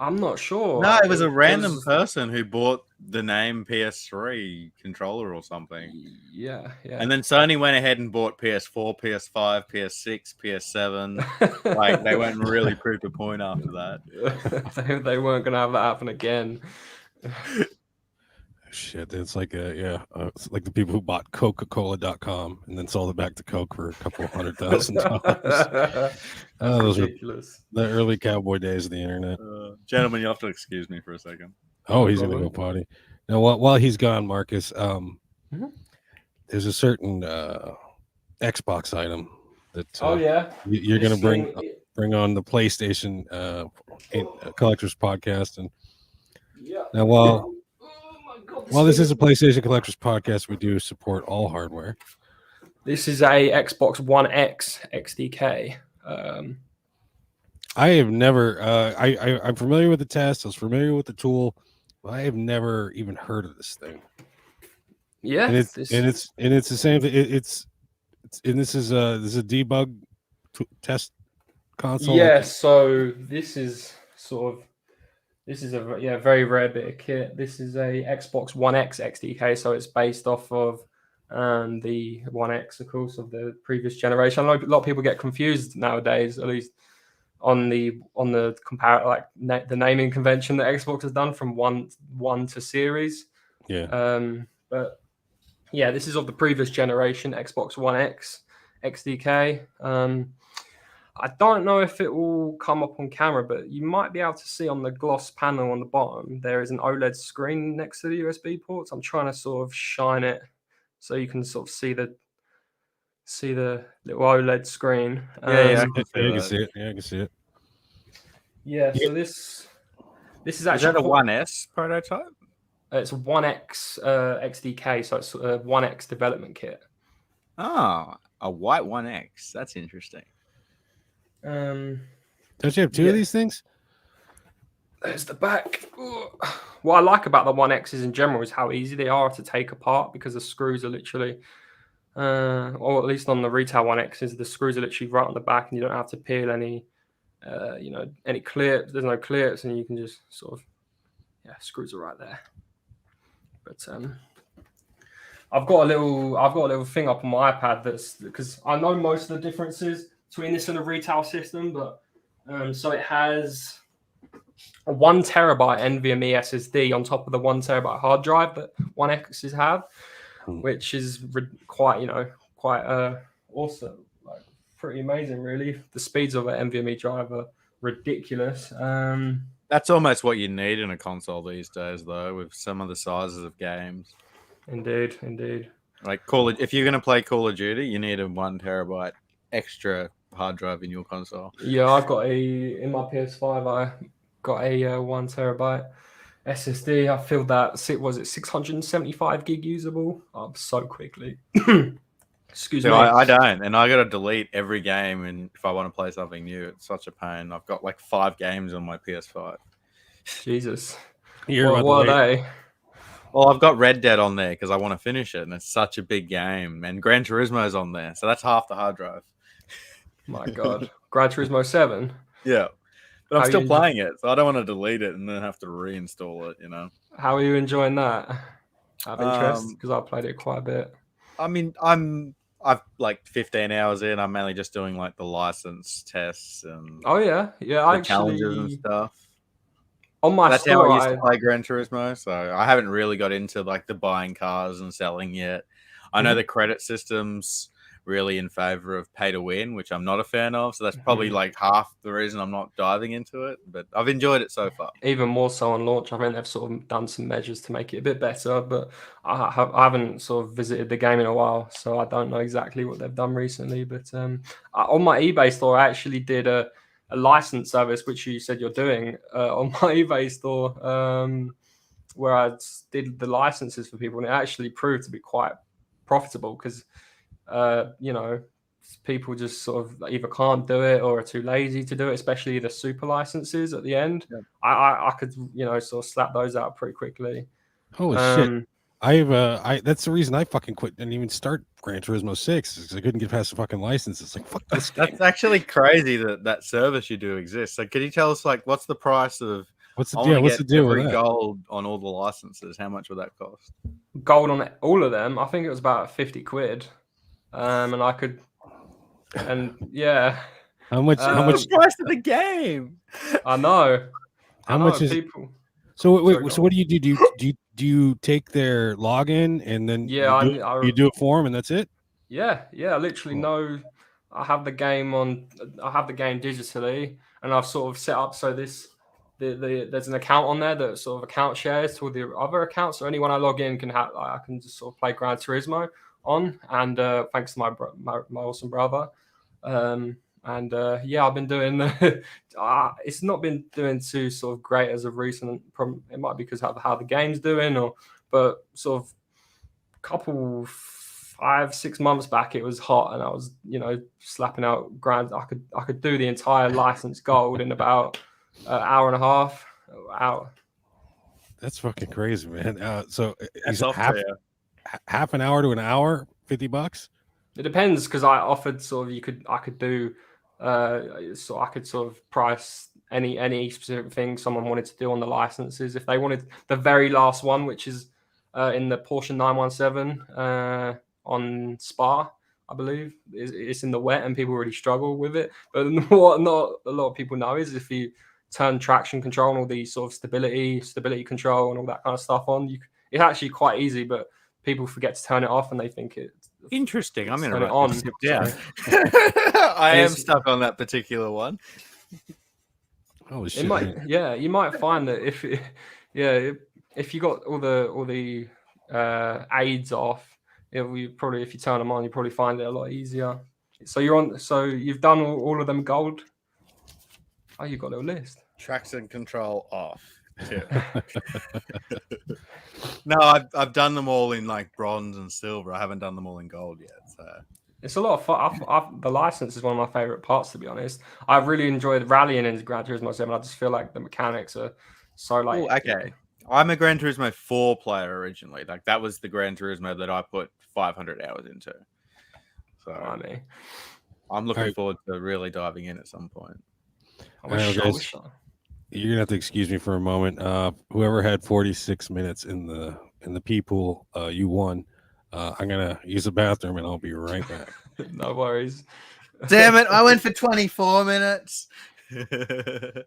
I'm not sure. No, it was a random person who bought the name PS3 controller or something. Yeah. And then Sony went ahead and bought PS4, PS5, PS6, PS7. Like they went and really proved a point after that. They weren't going to have that happen again. Shit, it's like it's like the people who bought Coca-Cola.com and then sold it back to Coke for a couple $100,000. Those ridiculous. The early cowboy days of the internet. Gentlemen, you have to excuse me for a second. Oh, he's gonna go potty. Now, while he's gone, Marcus, there's a certain Xbox item that you're gonna bring on the PlayStation Collectors Podcast, and now while this is a PlayStation Collectors Podcast, we do support all hardware. This is a Xbox One X XDK. I have never. I'm familiar with the test. I was familiar with the tool, but I have never even heard of this thing. Yeah, and it's the same. This is a debug test console. Yeah, so this is a very rare bit of kit. This is a Xbox One X XDK, so it's based off of the One X, of course, of the previous generation. I know a lot of people get confused nowadays, at least on the the naming convention that Xbox has done from one to series. Yeah. But yeah, this is of the previous generation, Xbox One X XDK. I don't know if it will come up on camera, but you might be able to see on the gloss panel on the bottom, there is an OLED screen next to the USB ports. I'm trying to sort of shine it so you can sort of see see the little OLED screen. Yeah, I can see it. Yeah, I can see it. Yeah, so this is actually... Is that a 1S prototype? It's a 1X XDK, so it's a 1X development kit. Oh, a white 1X. That's interesting. Don't you have two of these things? There's the back. What I like about the 1Xs in general is how easy they are to take apart, because the screws are literally, or at least on the retail 1Xs, the screws are literally right on the back, and you don't have to peel any, any clips. There's no clips, and you can just sort of, screws are right there. But I've got a little thing up on my iPad that's, because I know most of the differences between this and a retail system, but so it has a 1 terabyte NVMe SSD on top of the 1 terabyte hard drive that 1Xs have, which is quite awesome, like pretty amazing, really. The speeds of an NVMe drive are ridiculous. That's almost what you need in a console these days, though, with some of the sizes of games. Indeed. Like if you're going to play Call of Duty, you need a 1 terabyte extra hard drive in your console. Yeah, I've got in my PS5, I got a 1 terabyte SSD. I filled that. Was it 675 gig usable? Up so quickly. Excuse me. I don't, and I got to delete every game, and if I want to play something new, it's such a pain. I've got like 5 games on my PS5. Jesus. What are they? Well, I've got Red Dead on there because I want to finish it, and it's such a big game. And Gran Turismo's on there, so that's half the hard drive. My God. Gran Turismo 7? Yeah. But I'm still playing it, so I don't want to delete it and then have to reinstall it, you know. How are you enjoying that? Out of interest, because I played it quite a bit. I mean, I've like 15 hours in. I'm mainly just doing like the license tests and the challenges and stuff. On my That's how I used to play Gran Turismo, so I haven't really got into like the buying cars and selling yet. I know the credit system's really in favor of pay to win, which I'm not a fan of, so that's probably like half the reason I'm not diving into it, but I've enjoyed it so far. Even more so on launch. I think they've sort of done some measures to make it a bit better, but I haven't sort of visited the game in a while, so I don't know exactly what they've done recently. But on my eBay store, I actually did a license service, which you said you're doing on my eBay store, where I did the licenses for people, and it actually proved to be quite profitable because people just sort of either can't do it or are too lazy to do it, especially the super licenses at the end. I could sort of slap those out pretty quickly. Holy shit. That's the reason I fucking quit and even start Gran Turismo 6, because I couldn't get past the fucking license. It's like, fuck this game. That's actually crazy that service you do exists. So can you tell us, like, what's the price of what's the deal with that? Gold on all the licenses? How much would that cost? Gold on all of them, I think it was about 50 quid. And I could, and yeah. How much? The price of the game? I know. How much is people? So wait, so what do you do? Do you take their login and then you do it for them and that's it? Yeah. Literally, no. I have the game digitally, and I've sort of set up so there's an account on there that sort of account shares to all the other accounts. So anyone I log in can have, I can just sort of play Gran Turismo on, and thanks to my awesome brother. I've been doing it's not been doing too sort of great as of recent. It might be because of how the game's doing, but sort of couple 5-6 months back it was hot, and I was slapping out grand. I could do the entire license gold in about an hour and a half out. That's fucking crazy, man. So it's half an hour to an hour, $50. It depends, because I offered sort of I could do so I could sort of price any specific thing someone wanted to do on the licenses. If they wanted the very last one, which is in the Porsche 917 on Spa, I believe it's in the wet and people really struggle with it. But what not a lot of people know is if you turn traction control and all these sort of stability control and all that kind of stuff on, it's actually quite easy, but people forget to turn it off and they think it's interesting. I'm going to turn it on. Yeah, I am stuck on that particular one. Oh shit! You might find that if you got all the aids off, if you turn them on, you probably find it a lot easier. So you've done all of them gold. Oh, you got a list. Traction control off. No, I've done them all in like bronze and silver. I haven't done them all in gold yet. So it's a lot of fun. The license is one of my favorite parts, to be honest. I really enjoyed rallying in Gran Turismo 7. I just feel like the mechanics are so like. Ooh, okay, I'm a Gran Turismo 4 player originally. Like that was the Gran Turismo that I put 500 hours into. So I'm looking forward to really diving in at some point. Guys, you're gonna have to excuse me for a moment. Whoever had 46 minutes in the pee pool, you won. I'm gonna use the bathroom and I'll be right back. No worries. Damn it! I went for 24 minutes. It's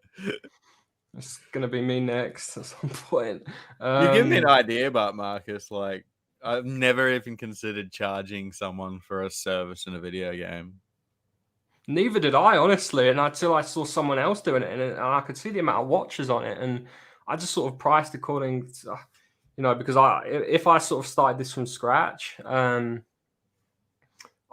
gonna be me next at some point. You give me an idea about Marcus. Like I've never even considered charging someone for a service in a video game. Neither did I, honestly, and until I saw someone else doing it, and I could see the amount of watchers on it, and I just sort of priced according to, because if I sort of started this from scratch, I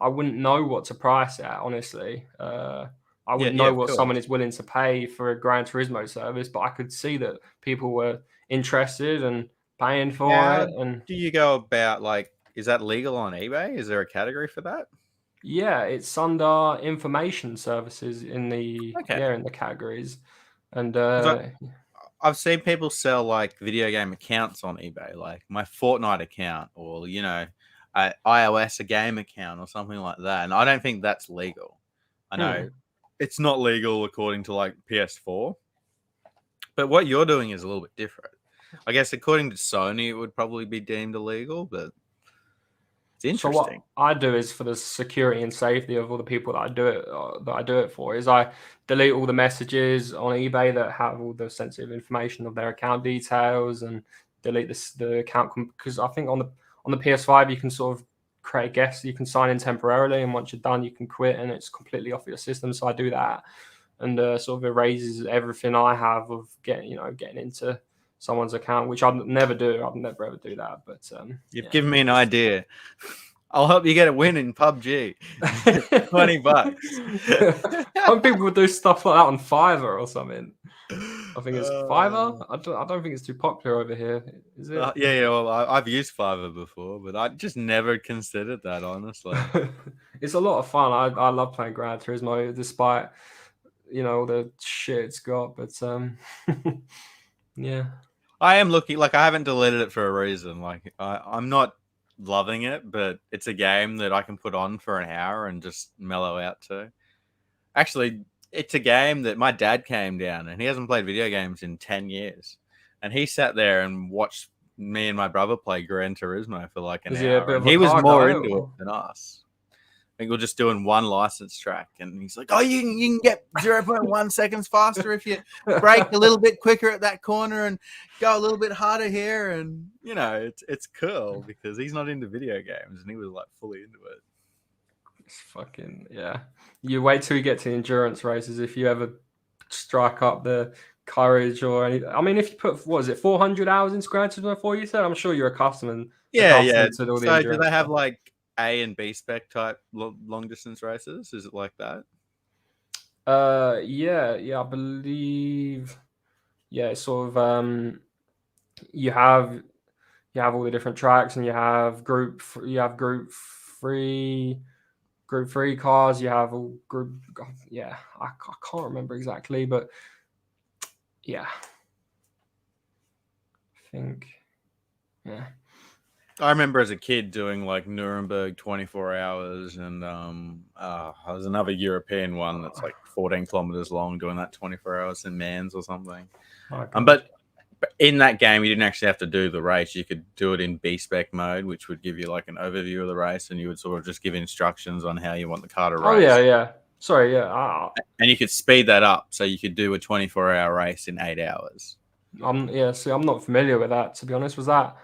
wouldn't know what to price it at, honestly. I wouldn't know what someone is willing to pay for a Gran Turismo service, but I could see that people were interested and paying for it. And do you go about is that legal on eBay? Is there a category for that? Yeah, it's under information services in the categories, and I've seen people sell like video game accounts on eBay, like my Fortnite account, or iOS a game account or something like that, and I don't think that's legal. I know it's not legal according to like PS4, but what you're doing is a little bit different. I guess according to Sony, it would probably be deemed illegal, but. It's interesting. So what I do is for the security and safety of all the people that I do it for is I delete all the messages on eBay that have all the sensitive information of their account details and delete the account because I think on the PS5 you can sort of create guests, you can sign in temporarily, and once you're done you can quit and it's completely off your system. So I do that and sort of erases everything I have of getting into someone's account, which I'd never do. I'd never ever do that. But you've given me an idea. I'll help you get a win in PUBG. $20. Some people would do stuff like that on Fiverr or something. I think it's Fiverr. I don't think it's too popular over here. Is it? Yeah. Well, I've used Fiverr before, but I just never considered that, honestly. It's a lot of fun. I love playing Gran Turismo, despite the shit it's got. But yeah. I am looking, I haven't deleted it for a reason. I'm not loving it, but it's a game that I can put on for an hour and just mellow out to. Actually, it's a game that my dad came down and he hasn't played video games in 10 years. And he sat there and watched me and my brother play Gran Turismo for like an hour. And he was more into it than us. I think we're just doing one license track, and he's like, "Oh, you can get 0.1 seconds faster if you brake a little bit quicker at that corner and go a little bit harder here." And it's cool because he's not into video games, and he was like fully into it. It's fucking You wait till you get to endurance races if you ever strike up the courage or anything. I mean, if you put 400 hours in Gran Turismo 4, you said, I'm sure you're accustomed. Yeah. So do they have like A and B spec type long distance races? Is it like that? Yeah, I believe. Yeah, it's sort of you have all the different tracks, and you have group 3 cars. You have all group. Yeah, I can't remember exactly, but yeah, I think. Yeah. I remember as a kid doing like Nuremberg 24 hours, and there's another European one that's like 14 kilometers long, doing that 24 hours in Mans or something. But in that game, you didn't actually have to do the race. You could do it in B-spec mode, which would give you like an overview of the race, and you would sort of just give instructions on how you want the car to race. Oh yeah. Sorry, yeah. And you could speed that up, so you could do a 24-hour race in 8 hours. I'm not familiar with that, to be honest. Is that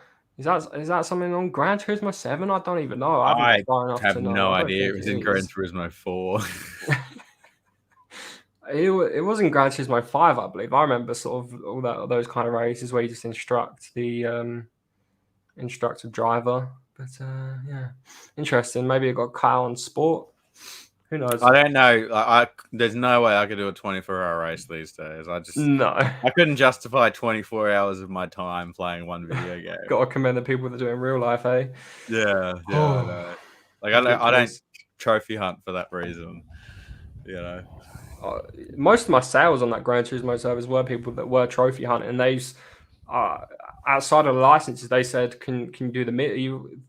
something on Gran Turismo 7? I don't even know. I have no idea. It was in Gran Turismo 4. It was in Gran Turismo 5, I believe. I remember sort of all those kind of races where you just instruct the driver. But yeah, interesting. Maybe it got cut on sport. Who knows? I don't know. There's no way I could do a 24-hour race these days. I couldn't justify 24 hours of my time playing one video game. Got to commend the people that do it in real life, eh? Yeah, I know. Like I don't trophy hunt for that reason. You know, most of my sales on that Gran Turismo service were people that were trophy hunting, and they outside of the licenses, they said, "Can you do have you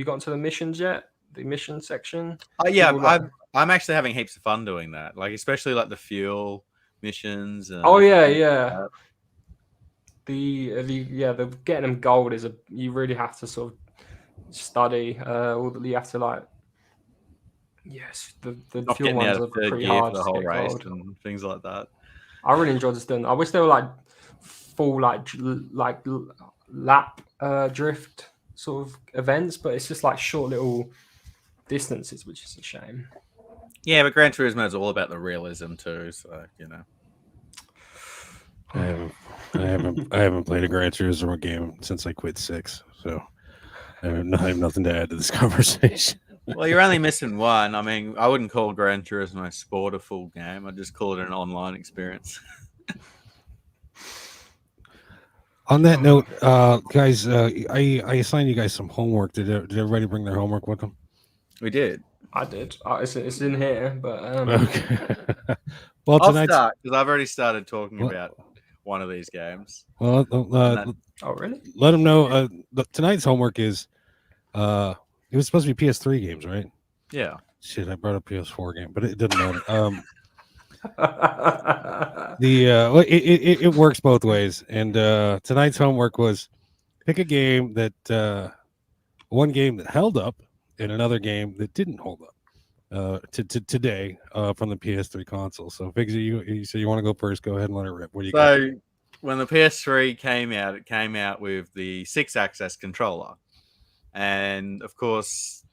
gotten to the missions yet? The mission section?" Yeah, I'm actually having heaps of fun doing that. Like especially like the fuel missions. And yeah. The getting them gold is you really have to sort of study. You have to like. Yes, the fuel ones are pretty hard for the whole to get race gold. and things like that. I really enjoyed this doing. I wish they were like full like lap drift sort of events, but it's just like short little distances, which is a shame. Yeah, but Gran Turismo is all about the realism too, so you know. I haven't played a Gran Turismo game since I quit 6, so I have nothing to add to this conversation. Well, you're only missing one. I mean, I wouldn't call Gran Turismo Sport a full game. I'd just call it an online experience. On that note, guys, I assigned you guys some homework. Did everybody bring their homework with them? We did. I did. It's in here, but okay. Well, I'll start because I've already started talking about one of these games. Well, oh really? Let them know. Tonight's homework is it was supposed to be PS3 games, right? Yeah. Shit, I brought up PS4 game, but it doesn't matter. It works both ways. And tonight's homework was pick a game that one game that held up and another game that didn't hold up today from the PS3 console. So Figsy, you say you want to go first. Go ahead and let it rip. What do you got? When the PS3 came out, it came out with the 6-axis controller. And of course,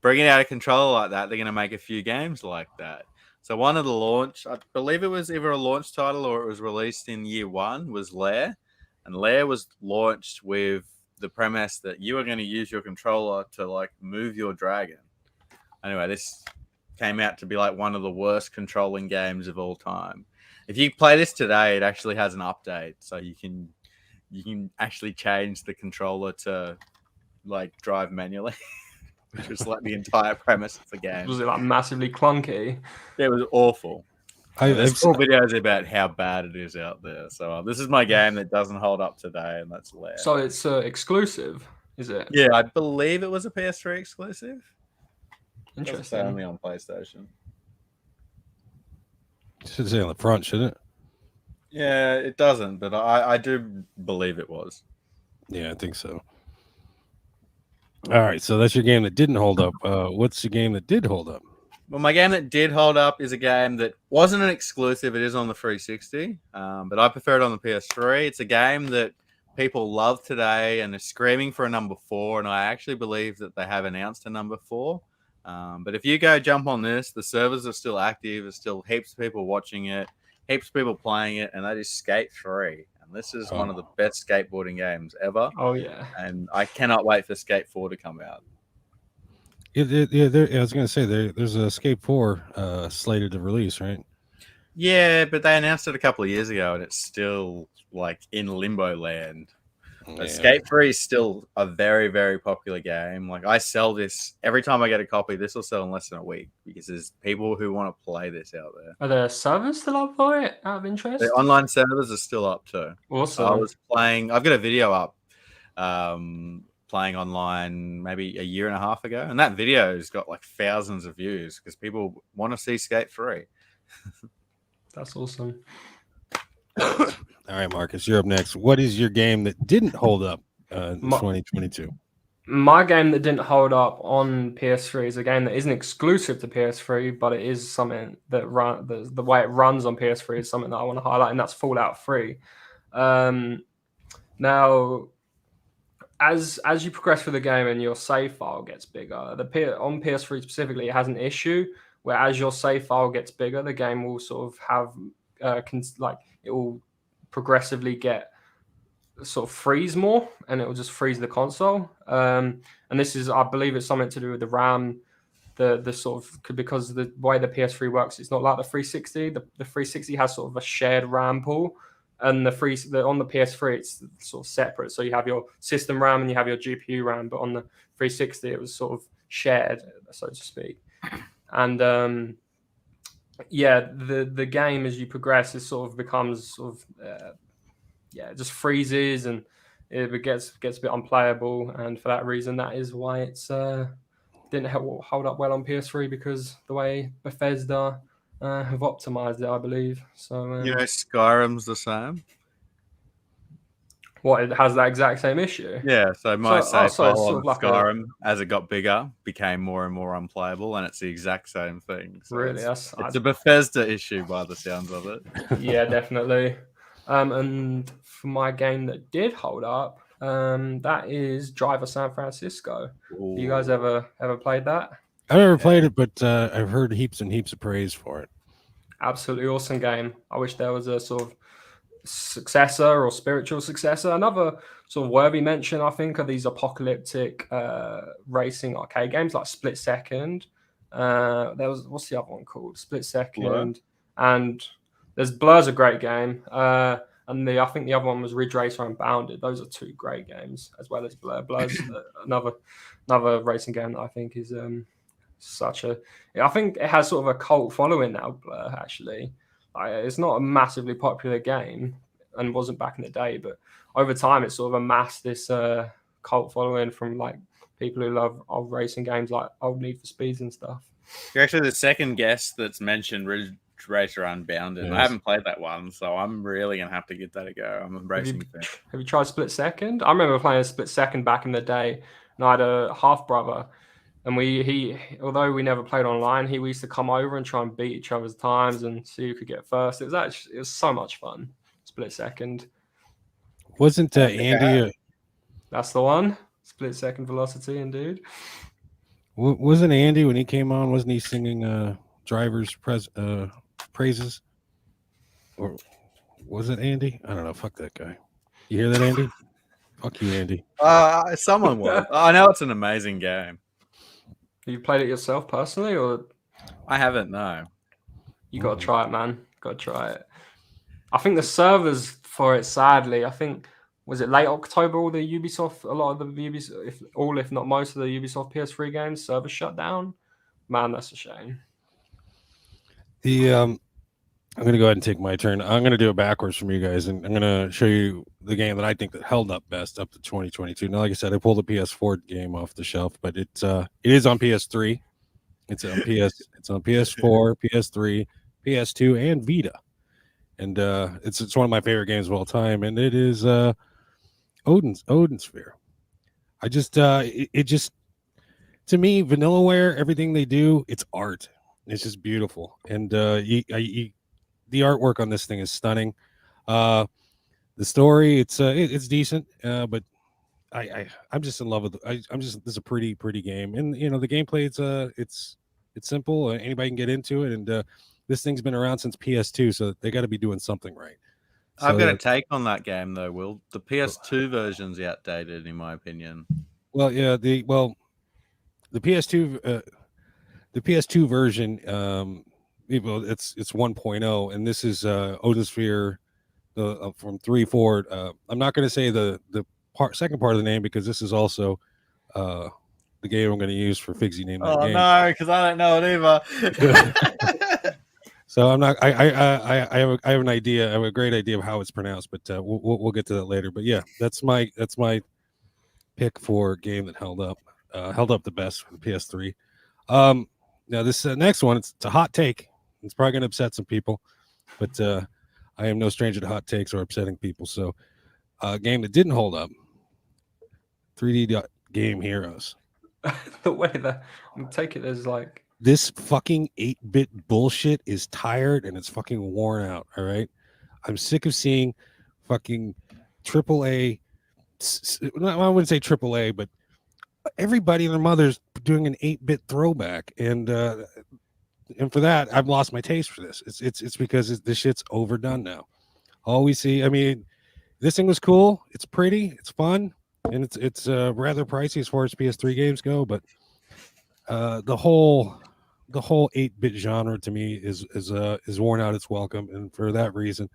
bringing out a controller like that, they're going to make a few games like that. So one of the launch, I believe it was either a launch title or it was released in year 1, was Lair. And Lair was launched with the premise that you are going to use your controller to like move your dragon. Anyway, this came out to be like one of the worst controlling games of all time. If you play this today, it actually has an update. So you can actually change the controller to like drive manually, which was like the entire premise of the game. Was it like massively clunky? It was awful. There's full videos about how bad it is out there. So this is my game that doesn't hold up today, and that's Lair. So it's exclusive, is it? Yeah, I believe it was a PS3 exclusive. Interesting. Only on PlayStation. It should say on the front, shouldn't it? Yeah, it doesn't, but I do believe it was. Yeah, I think so. All right, so that's your game that didn't hold up. What's the game that did hold up? Well, my game that did hold up is a game that wasn't an exclusive. It is on the 360, but I prefer it on the PS3. It's a game that people love today, and they're screaming for a number 4, and I actually believe that they have announced a number 4. But if you go jump on this, the servers are still active. There's still heaps of people watching it, heaps of people playing it, and that is Skate 3. And this is one of the best skateboarding games ever. Oh, yeah. And I cannot wait for Skate 4 to come out. Yeah, I was going to say, there's a Skate 4 slated to release, right? Yeah, but they announced it a couple of years ago, and it's still like in limbo land. Yeah. Skate 3 is still a very, very popular game. Like I sell this every time I get a copy. This will sell in less than a week because there's people who want to play this out there. Are there servers still up for it out of interest? The online servers are still up too. Awesome. So I was playing. I've got a video up playing online maybe a year and a half ago, and that video's got like thousands of views because people want to see Skate 3. That's awesome. All right, Marcus, you're up next. What is your game that didn't hold up in 2022? My game that didn't hold up on PS3 is a game that isn't exclusive to PS3, but it is something that the way it runs on PS3 is something that I want to highlight, and that's Fallout 3. Now, as you progress through the game and your save file gets bigger, on PS3 specifically, it has an issue where as your save file gets bigger, the game will sort of have it will progressively get sort of freeze more, and it will just freeze the console. And this is, I believe, it's something to do with the RAM. The sort of, because the way the PS3 works, it's not like the 360. The 360 has sort of a shared RAM pool, and on the PS3 it's sort of separate. So you have your system RAM and you have your GPU RAM, but on the 360 it was sort of shared, so to speak. And yeah, the game as you progress, it sort of becomes sort of it just freezes and it gets a bit unplayable, and for that reason, that is why it's didn't hold up well on PS3, because the way Bethesda have optimized it, I believe. So Skyrim's the same. What, it has that exact same issue? Yeah, so my save file on Skyrim, as it got bigger, became more and more unplayable, and it's the exact same thing. So really, it's a Bethesda issue by the sounds of it. Yeah, definitely. And for my game that did hold up, that is Driver San Francisco. Ooh. You guys ever played that? I've never played it, but I've heard heaps and heaps of praise for it. Absolutely awesome game. I wish there was a sort of successor or spiritual successor. Another sort of worthy mention, I think, are these apocalyptic racing arcade games like Split Second. There was, what's the other one called? Split Second. Blur. And there's Blur's a great game. And I think the other one was Ridge Racer Unbounded. Those are two great games, as well as Blur. Blur's another racing game that I think is I think it has sort of a cult following now, Blur, actually. It's not a massively popular game and wasn't back in the day, but over time it's sort of amassed this cult following from like people who love old racing games like old Need for Speeds and stuff. You're actually the second guest that's mentioned Ridge Racer Unbounded. Yes. I haven't played that one, so I'm really gonna have to give that a go. I'm a racing fan. Have you tried Split Second? I remember playing Split Second back in the day, and I had a half brother. And although we never played online, we used to come over and try and beat each other's times and see who could get first. It was so much fun. Split Second. Wasn't Andy? That's the one. Split Second Velocity, indeed. Wasn't Andy, when he came on? Wasn't he singing drivers' praises? Or was it Andy? I don't know. Fuck that guy. You hear that, Andy? Fuck you, Andy. Someone was. I know it's an amazing game. You played it yourself personally, or? I haven't, no. You got to try it, man. Got to try it. I think the servers for it, sadly, was it late October? A lot of the Ubisoft, if not most of the Ubisoft PS3 games, servers shut down. Man, that's a shame. I'm going to go ahead and take my turn. I'm going to do it backwards from you guys, and I'm going to show you the game that I think that held up best up to 2022. Now, like I said, I pulled a PS4 game off the shelf, but it is on PS3. It's on PS4, PS3, PS2, and Vita. And it's one of my favorite games of all time, and it is Odin Sphere. I just it just, to me, Vanillaware, everything they do, it's art. It's just beautiful, and the artwork on this thing is stunning. The story, it's decent, but I'm just in love with it. This is a pretty game, and the gameplay, it's simple. Anybody can get into it, and this thing's been around since PS2, so they got to be doing something right. So, I've got a take on that game though, Will. The PS2 version's outdated, in my opinion. Well, yeah, the PS2 version, it's 1.0, and this is Odin Sphere from 3 forward. I'm not going to say the second part of the name, because this is also the game I'm going to use for Figsy name. Oh no, because I don't know it either. So I'm not. I have an idea. I have a great idea of how it's pronounced, but we'll get to that later. But yeah, that's my pick for a game that held up the best for the PS3. Now this next one, it's a hot take. It's probably going to upset some people, but I am no stranger to hot takes or upsetting people. So a game that didn't hold up, 3D Game Heroes. The way that I'm taking it as like, this fucking 8-bit bullshit is tired and it's fucking worn out. All right. I'm sick of seeing fucking AAA. I wouldn't say AAA, but everybody and their mother's doing an 8-bit throwback. And for that, I've lost my taste for this. It's because this shit's overdone now. All we see, I mean, This thing was cool. It's pretty. It's fun, and it's rather pricey as far as PS3 games go. But the whole 8-bit genre to me is worn out its welcome, and for that reason,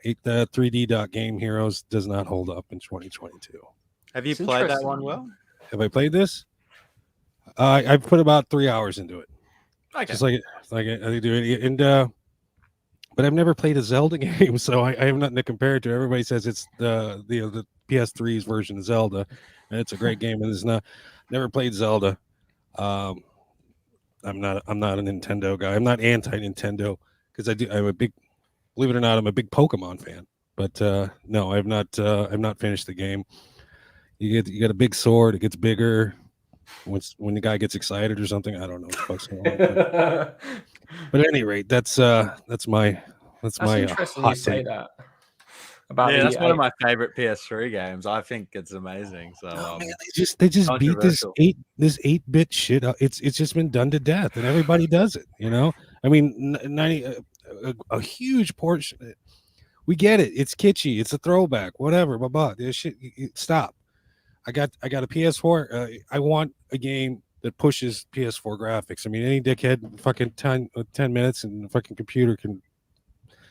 3D Game Heroes does not hold up in 2022. Have you played that one well? Have I played this? I've put about 3 hours into it. Okay. Just like I do it, and but I've never played a Zelda game, so I have nothing to compare it to. Everybody says it's the PS3's version of Zelda, and it's a great game, and it's not. Never played Zelda. I'm not a Nintendo guy. I'm not anti-Nintendo because I'm a big, believe it or not, I'm a big Pokemon fan. But no, I've not finished the game. You get a big sword. It gets bigger when the guy gets excited or something. I don't know what the fuck's going on. But at any rate, that's my interesting you say that. That's one of my favorite PS3 games. I think it's amazing. So man, they just beat this 8-bit shit up. It's just been done to death, and everybody does it. I mean, a huge portion. We get it. It's kitschy. It's a throwback. Whatever. Blah blah. This shit. Stop. I got a PS4. I want a game that pushes PS4 graphics. I mean, any dickhead, fucking 10 minutes, and the fucking computer can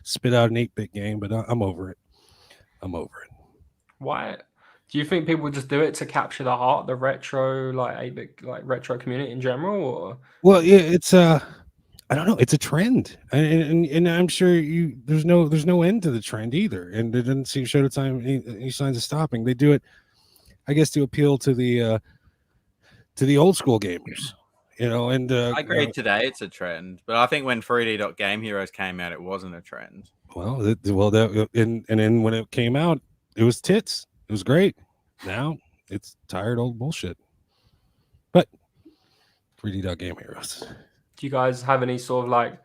spit out an 8-bit game. But I'm over it. Why? Do you think people just do it to capture the heart, the retro, like 8-bit, like retro community in general? Or well, yeah, it's I don't know. It's a trend, and I'm sure there's no end to the trend either, and it doesn't seem show the time any signs of stopping. They do it, I guess, to appeal to the old school gamers, And I agree. Today it's a trend, but I think when 3D Game Heroes came out, it wasn't a trend. Well, and then when it came out, it was tits. It was great. Now it's tired old bullshit. But 3D Game Heroes. Do you guys have any sort of like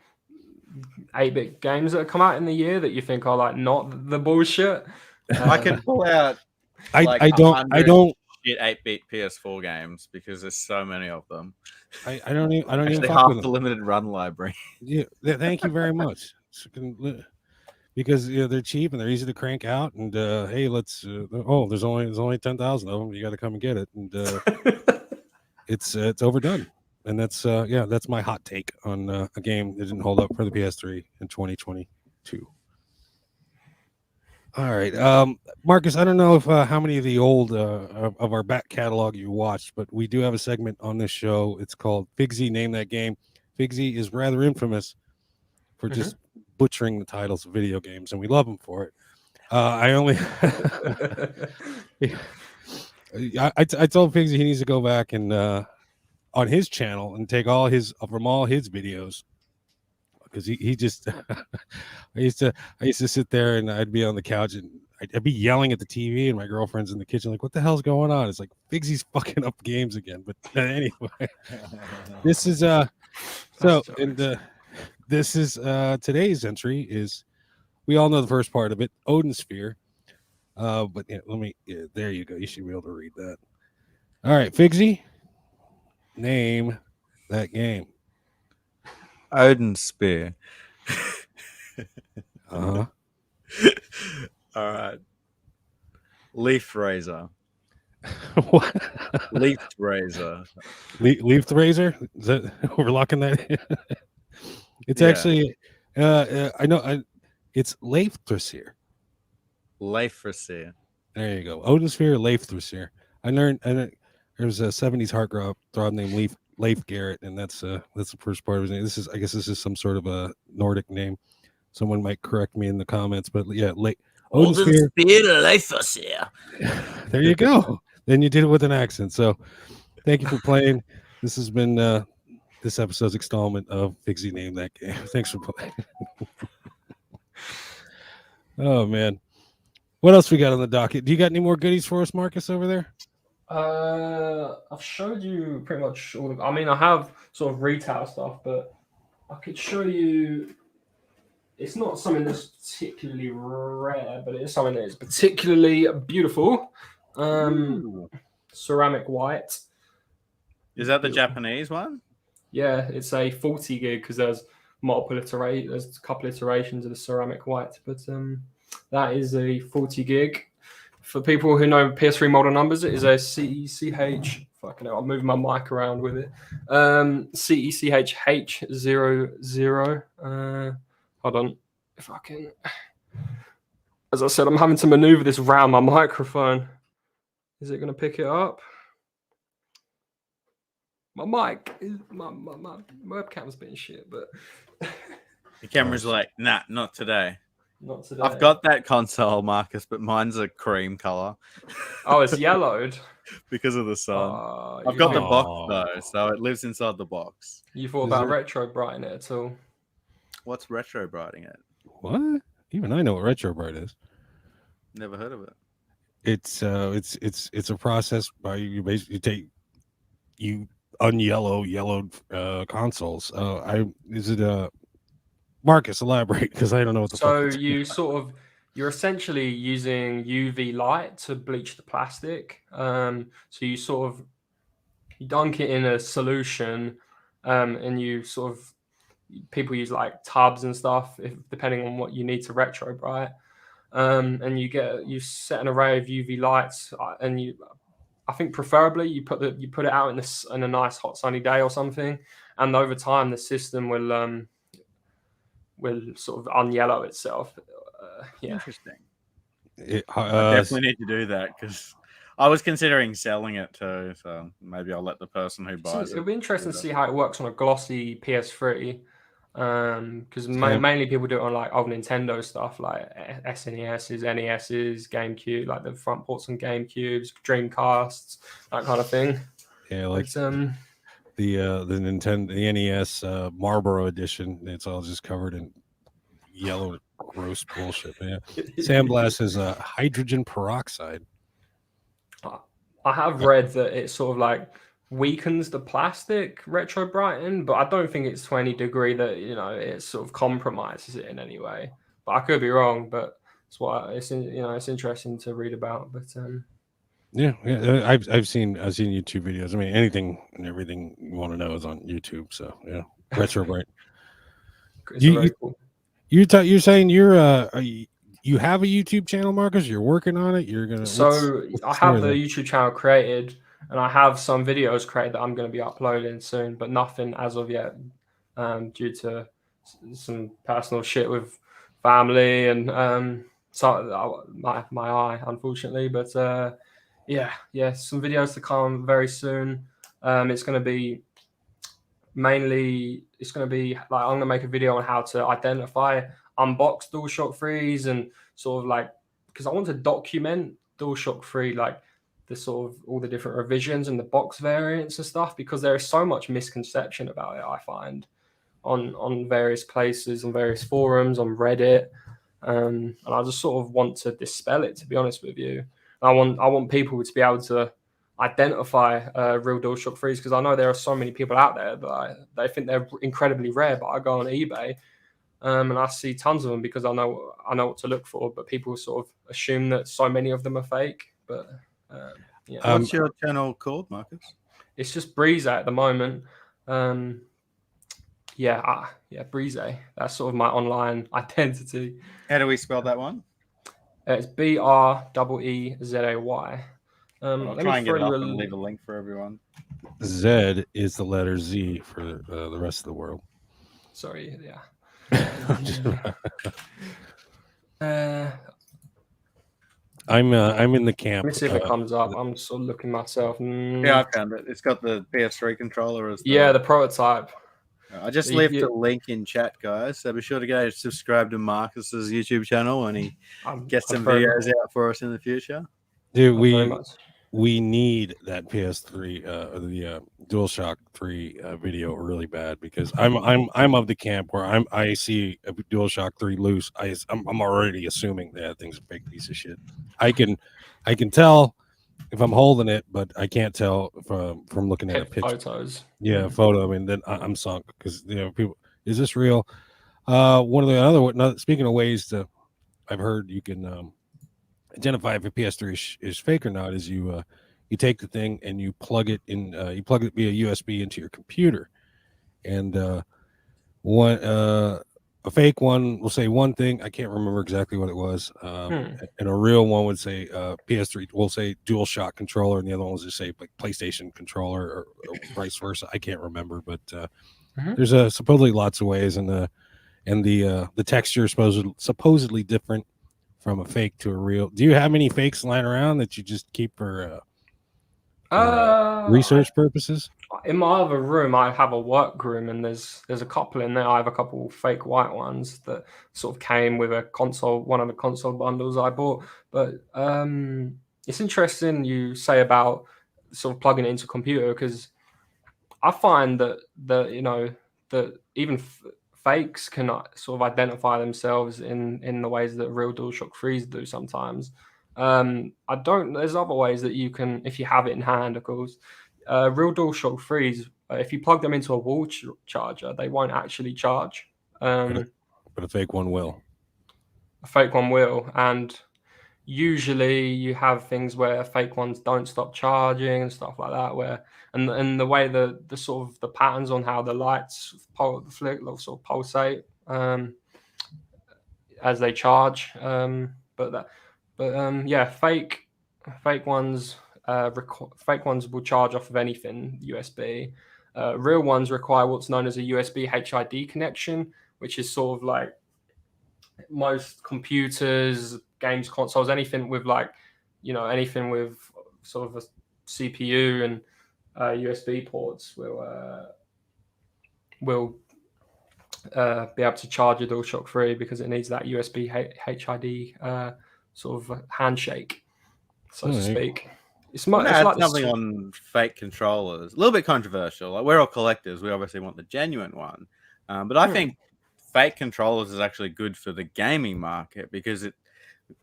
8-bit games that have come out in the year that you think are like not the bullshit? I can pull out. I don't. Shit 8-bit PS4 games because there's so many of them. I don't even fuck half the limited run library. Yeah, thank you very much. Because they're cheap and they're easy to crank out, and hey, let's there's only 10,000 of them. You got to come and get it, and it's overdone. And that's my hot take on a game that didn't hold up for the PS3 in 2022. All right, Marcus, I don't know if how many of the old of our back catalog you watched, but we do have a segment on this show. It's called Figsy Name That Game. Figsy is rather infamous for just butchering the titles of video games, and we love him for it. I told Figsy he needs to go back and on his channel and take all his videos, because he just I used to sit there and I'd be on the couch and I'd be yelling at the TV, and my girlfriend's in the kitchen like, what the hell's going on? It's like Figsy's fucking up games again. But anyway, this is this is today's entry is, we all know the first part of it, Odin Sphere. But there you go. You should be able to read that. All right, Figsy, name that game. Odin Spear. Uh-huh. All right. Leaf Razor. What? Leaf Razor. Leaf Razor? Is that we're locking that in? It's actually I know it's Leifthraseer. Leifthraseer. There you go. Odin Sphere, Leifthraseer. I learned there's a 70s heartthrob named Leif Garrett, and that's the first part of his name. I guess this is some sort of a Nordic name. Someone might correct me in the comments, but yeah, Odin Sphere, Leifthraseer. There you go. Then you did it with an accent. So thank you for playing. This has been this episode's installment of Figsy Name That Game. Thanks for playing. Oh man, what else we got on the docket? Do you got any more goodies for us, Marcus, over there? I've showed you pretty much all of. I mean, I have sort of retail stuff, but I could show you. It's not something that's particularly rare, but it is something that is particularly beautiful. Ceramic white. Is that the Japanese one? Yeah, it's a 40 gig because there's a couple iterations of the ceramic white, but That is a 40 gig. For people who know PS3 model numbers, it is a CECH. Fucking hell, I'm moving my mic around with it. CECH H00. Hold on. If I can. As I said, I'm having to maneuver this around my microphone. Is it going to pick it up? My mic, my webcam's been shit, but the camera's like, nah, not today. Not today. I've got that console, Marcus, but mine's a cream color. Oh, it's yellowed because of the sun. I've got the box though, so it lives inside the box. You thought about retro brighting it at all? What's retro brighting it? What? Even I know what retro bright is. Never heard of it. It's a process by you basically yellowed consoles. Marcus, elaborate, because I don't know what the fuck. So you're essentially using UV light to bleach the plastic. So you dunk it in a solution, and people use like tubs and stuff, depending on what you need to retro bright. And you set an array of UV lights, and I think preferably you put it out in a nice hot sunny day or something, and over time the system will sort of unyellow itself. Interesting. I definitely need to do that because I was considering selling it too. So maybe I'll let the person who buys it'll be interesting to see how it works on a glossy PS3. Because mainly people do it on like old Nintendo stuff, like SNESs, NESs, GameCube, like the front ports on GameCubes, Dreamcasts, that kind of thing. Yeah, like the Nintendo, the NES Marlboro edition. It's all just covered in yellow, gross bullshit. Man, Sandblast is hydrogen peroxide. I have read that it sort of like weakens the plastic retro brighten, but I don't think it's to any degree that it sort of compromises it in any way. But I could be wrong. But it's interesting to read about. But yeah, I've seen YouTube videos. I mean, anything and everything you want to know is on YouTube. So yeah, retro bright. You're saying you have a YouTube channel, Marcus? You're working on it. You're gonna. I have the YouTube channel created, and I have some videos created that I'm going to be uploading soon, but nothing as of yet, due to some personal shit with family and my eye, unfortunately. But some videos to come very soon. It's going to be like I'm going to make a video on how to identify unboxed DualShock 3s and sort of like, because I want to document DualShock 3, like the sort of all the different revisions and the box variants and stuff, because there is so much misconception about it, I find, on various places, on various forums, on Reddit, and I just sort of want to dispel it, to be honest with you. I want people to be able to identify real DualShock 3s, because I know there are so many people out there that they think they're incredibly rare, but I go on eBay and I see tons of them because I know what to look for, but people sort of assume that so many of them are fake. But what's your channel called, Marcus? It's just Breeze at the moment. Breeze. That's sort of my online identity. How do we spell that one? It's BREEZAY. I'll try and get it up and leave a link for everyone. Z is the letter Z for the rest of the world. Sorry, yeah. I'm in the camp. Let me see if it comes up. I'm sort of looking myself. Yeah, I found it. It's got the PS3 controller as the prototype. I just left a link in chat, guys. So be sure to go subscribe to Marcus's YouTube channel when he gets some videos out for us in the future. Dude, we need that PS3, the DualShock 3 video really bad, because I'm of the camp where I see a DualShock 3 loose. I'm already assuming that thing's a big piece of shit. I can tell if I'm holding it, but I can't tell from looking at a picture. Photos. Yeah, photo. I mean, then I'm sunk, because people, is this real? One of the other, speaking of ways to, I've heard you can identify if a PS3 is fake or not, is you take the thing and you plug it in, you plug it via USB into your computer, and a fake one will say one thing. I can't remember exactly what it was. And a real one would say PS3 will say DualShock controller, and the other one will just say like PlayStation controller or vice versa. I can't remember, but there's supposedly lots of ways, and the texture is supposedly different from a fake to a real. Do you have any fakes lying around that you just keep for research purposes? In my other room, I have a work room, and there's a couple in there. I have a couple fake white ones that sort of came with a console, one of the console bundles I bought. But it's interesting you say about sort of plugging it into a computer, because I find that that even fakes cannot sort of identify themselves in the ways that real DualShock 3s do sometimes. There's other ways that you can, if you have it in hand, of course. Real DualShock 3s, if you plug them into a wall charger, they won't actually charge. But a fake one will. A fake one will. And usually you have things where fake ones don't stop charging and stuff like that, and the way the sort of the patterns on how the lights flick sort of pulsate as they charge. Fake ones fake ones will charge off of anything USB. Real ones require what's known as a USB HID connection, which is sort of like most computers, games consoles, anything with anything with sort of a CPU and USB ports will be able to charge a DualShock 3 because it needs that USB HID sort of handshake, so to speak. It's like something on fake controllers. A little bit controversial. Like, we're all collectors. We obviously want the genuine one, but I think fake controllers is actually good for the gaming market because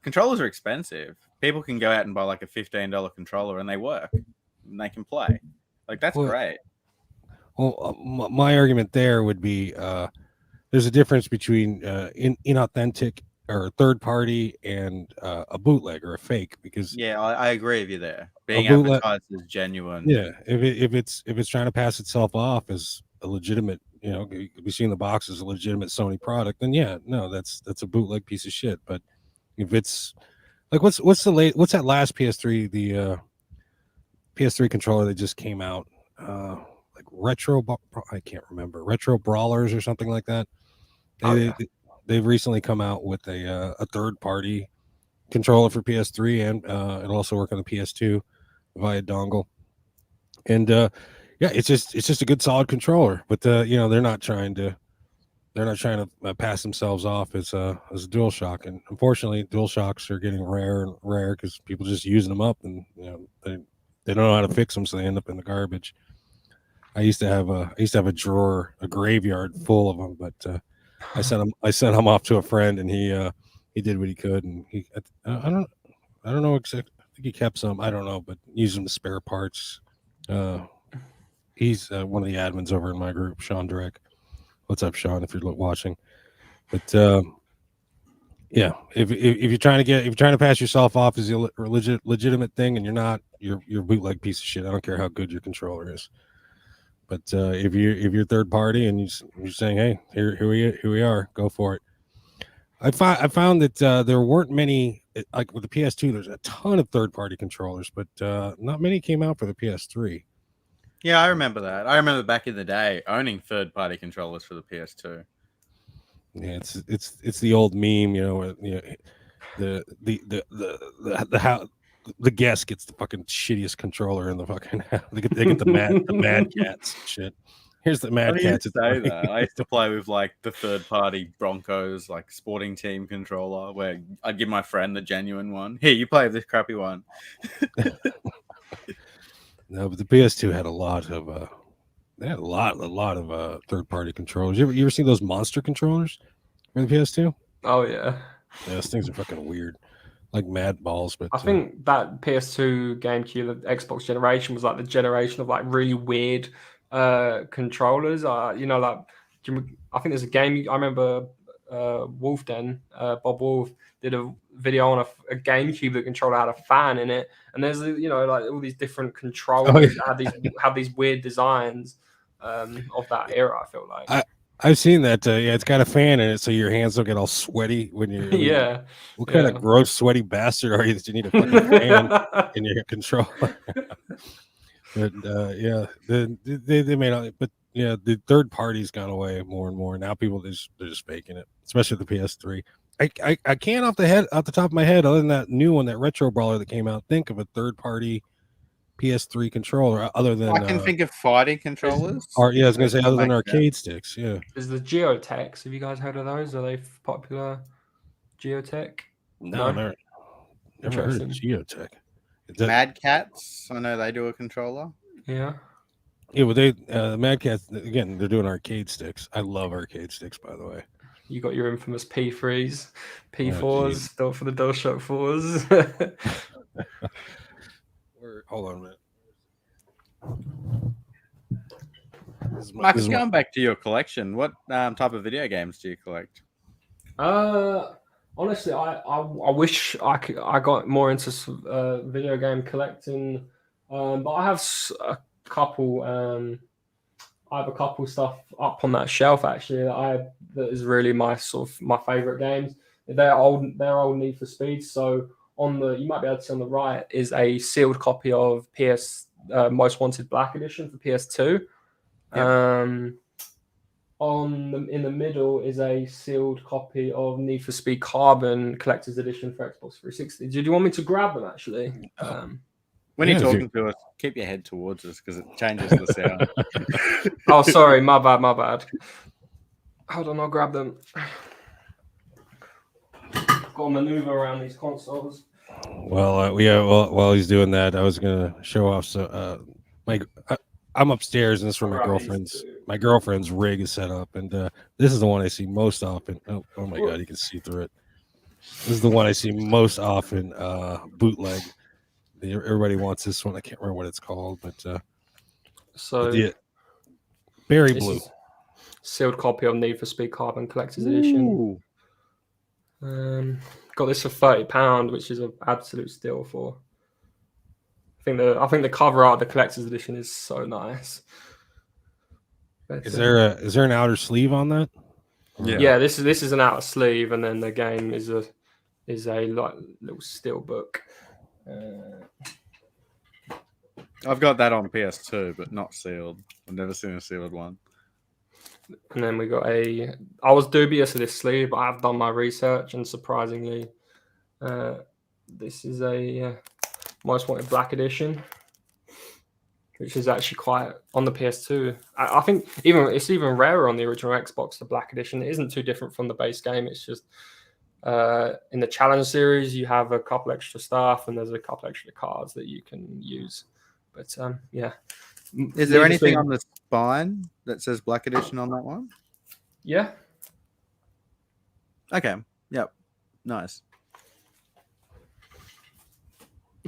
controllers are expensive. People can go out and buy like a $15 controller and they work and they can play. Like, that's great. Well, my argument there would be there's a difference between inauthentic or third party and a bootleg or a fake, because I agree with you there. Being advertised as genuine. Yeah, if it's trying to pass itself off as a legitimate, you could be seeing the box as a legitimate Sony product, then that's a bootleg piece of shit. But if it's like what's that last PS3, the PS3 controller that just came out, like I can't remember, Retro Brawlers or something like that. They've recently come out with a third party controller for PS3, and it'll also work on the PS2 via dongle. And it's just a good solid controller. But they're not trying to pass themselves off as a DualShock. And unfortunately, DualShocks are getting rare and rare because people just using them up, and they don't know how to fix them, so they end up in the garbage. I used to have a drawer, a graveyard full of them, but I sent him off to a friend, and he did what he could, and I don't know exactly. I think he kept some. I don't know, but used them as spare parts. He's one of the admins over in my group, Sean Drek. What's up, Sean? If you're watching, but if you're trying to pass yourself off as a legitimate thing, and you're not, you're a bootleg piece of shit. I don't care how good your controller is. But if you're third party and you're saying, hey, here we are, go for it. I found that there weren't many, like with the PS2. There's a ton of third party controllers, but not many came out for the PS3. Yeah, I remember that. I remember back in the day owning third party controllers for the PS2. Yeah, it's the old meme, the how the guest gets the fucking shittiest controller in the fucking house. They get the mad cats and shit. Here's the mad cats. I used to play with like the third party Broncos, like sporting team controller, where I'd give my friend the genuine one. Here, you play with this crappy one. No, but the PS2 had a lot of third party controllers. You ever see those monster controllers for the PS2? Oh yeah. Yeah, those things are fucking weird. Like mad balls. But I think that PS2, GameCube, the Xbox generation was like the generation of like really weird controllers. I think there's a game I remember. Wolf Den, Bob Wolf did a video on a GameCube that controller had a fan in it, and there's like all these different controllers that have these weird designs of that era. I feel like I've seen that. Yeah, it's got a fan in it, so your hands don't get all sweaty when you're. Yeah. What kind of gross, sweaty bastard are you that you need a fucking fan in your controller? But yeah, they made it, but yeah, the third party's gone away more and more. Now people they're just faking it, especially the PS3. I can't off the top of my head, other than that new one, that retro brawler that came out, think of a third party PS3 controller other than I can think of fighting controllers. Or yeah, I was gonna say other than arcade sticks. Yeah, there's the Geotechs. Have you guys heard of those? Are they popular? Geotech? No, never heard of Geotech. Mad Cats, I know they do a controller. Yeah. Yeah, well, they Mad Cats again. They're doing arcade sticks. I love arcade sticks, by the way. You got your infamous P3s, P4s, still for the DualShock 4s. Hold on a minute. Marcus, going back to your collection, what type of video games do you collect? Honestly, I wish I got more into video game collecting, but I have a couple. I have a couple stuff up on that shelf actually that is really my favorite games. They're old Need for Speed. So you might be able to see on the right is a sealed copy of PS Most Wanted Black Edition for PS2. Yep. In the middle is a sealed copy of Need for Speed Carbon Collector's Edition for Xbox 360. Did you want me to grab them actually? When you're talking to us, keep your head towards us because it changes the sound. Oh, sorry, my bad. Hold on, I'll grab them. Got to maneuver around these consoles. Well, while he's doing that, I was gonna show off. So, I'm upstairs, and this is where my girlfriend's rig is set up, and this is the one I see most often. Oh my god, you can see through it. This is the one I see most often. Bootleg. Everybody wants this one. I can't remember what it's called, but berry blue sealed copy of Need for Speed Carbon Collector's Edition. Got this for £30, which is an absolute steal for. I think the cover art of the collector's edition is so nice. But, is there an outer sleeve on that? Yeah, this is an outer sleeve, and then the game is a little steel book. I've got that on PS2, but not sealed. I've never seen a sealed one. And then we got I was dubious of this sleeve, but I've done my research, and surprisingly, this is a Most Wanted Black Edition, which is actually quite on the PS2. I think it's even rarer on the original Xbox. The Black Edition, it isn't too different from the base game. It's just in the challenge series, you have a couple extra stuff, and there's a couple extra cards that you can use. But yeah. Is there anything on the spine that says Black Edition on that one? Yeah. Okay. Yep. Nice.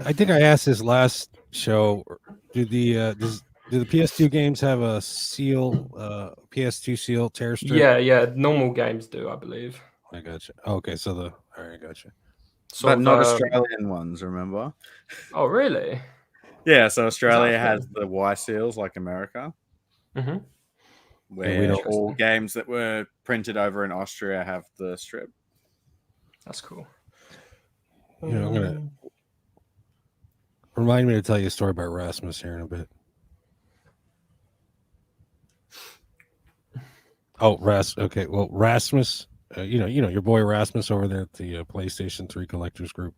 I think I asked this last show. Do the PS2 games have a seal? PS2 seal tear strip? Yeah. Normal games do, I believe. I got you. Okay, all right, I got you. But not Australian ones, remember? Oh, really? Yeah, so Australia has the Y seals like America. Mm-hmm. Where all games that were printed over in Austria have the strip. That's cool. Yeah, I'm gonna remind me to tell you a story about Rasmus here in a bit. Oh, okay. Well, Rasmus, you know your boy Rasmus over there at the PlayStation 3 Collectors Group.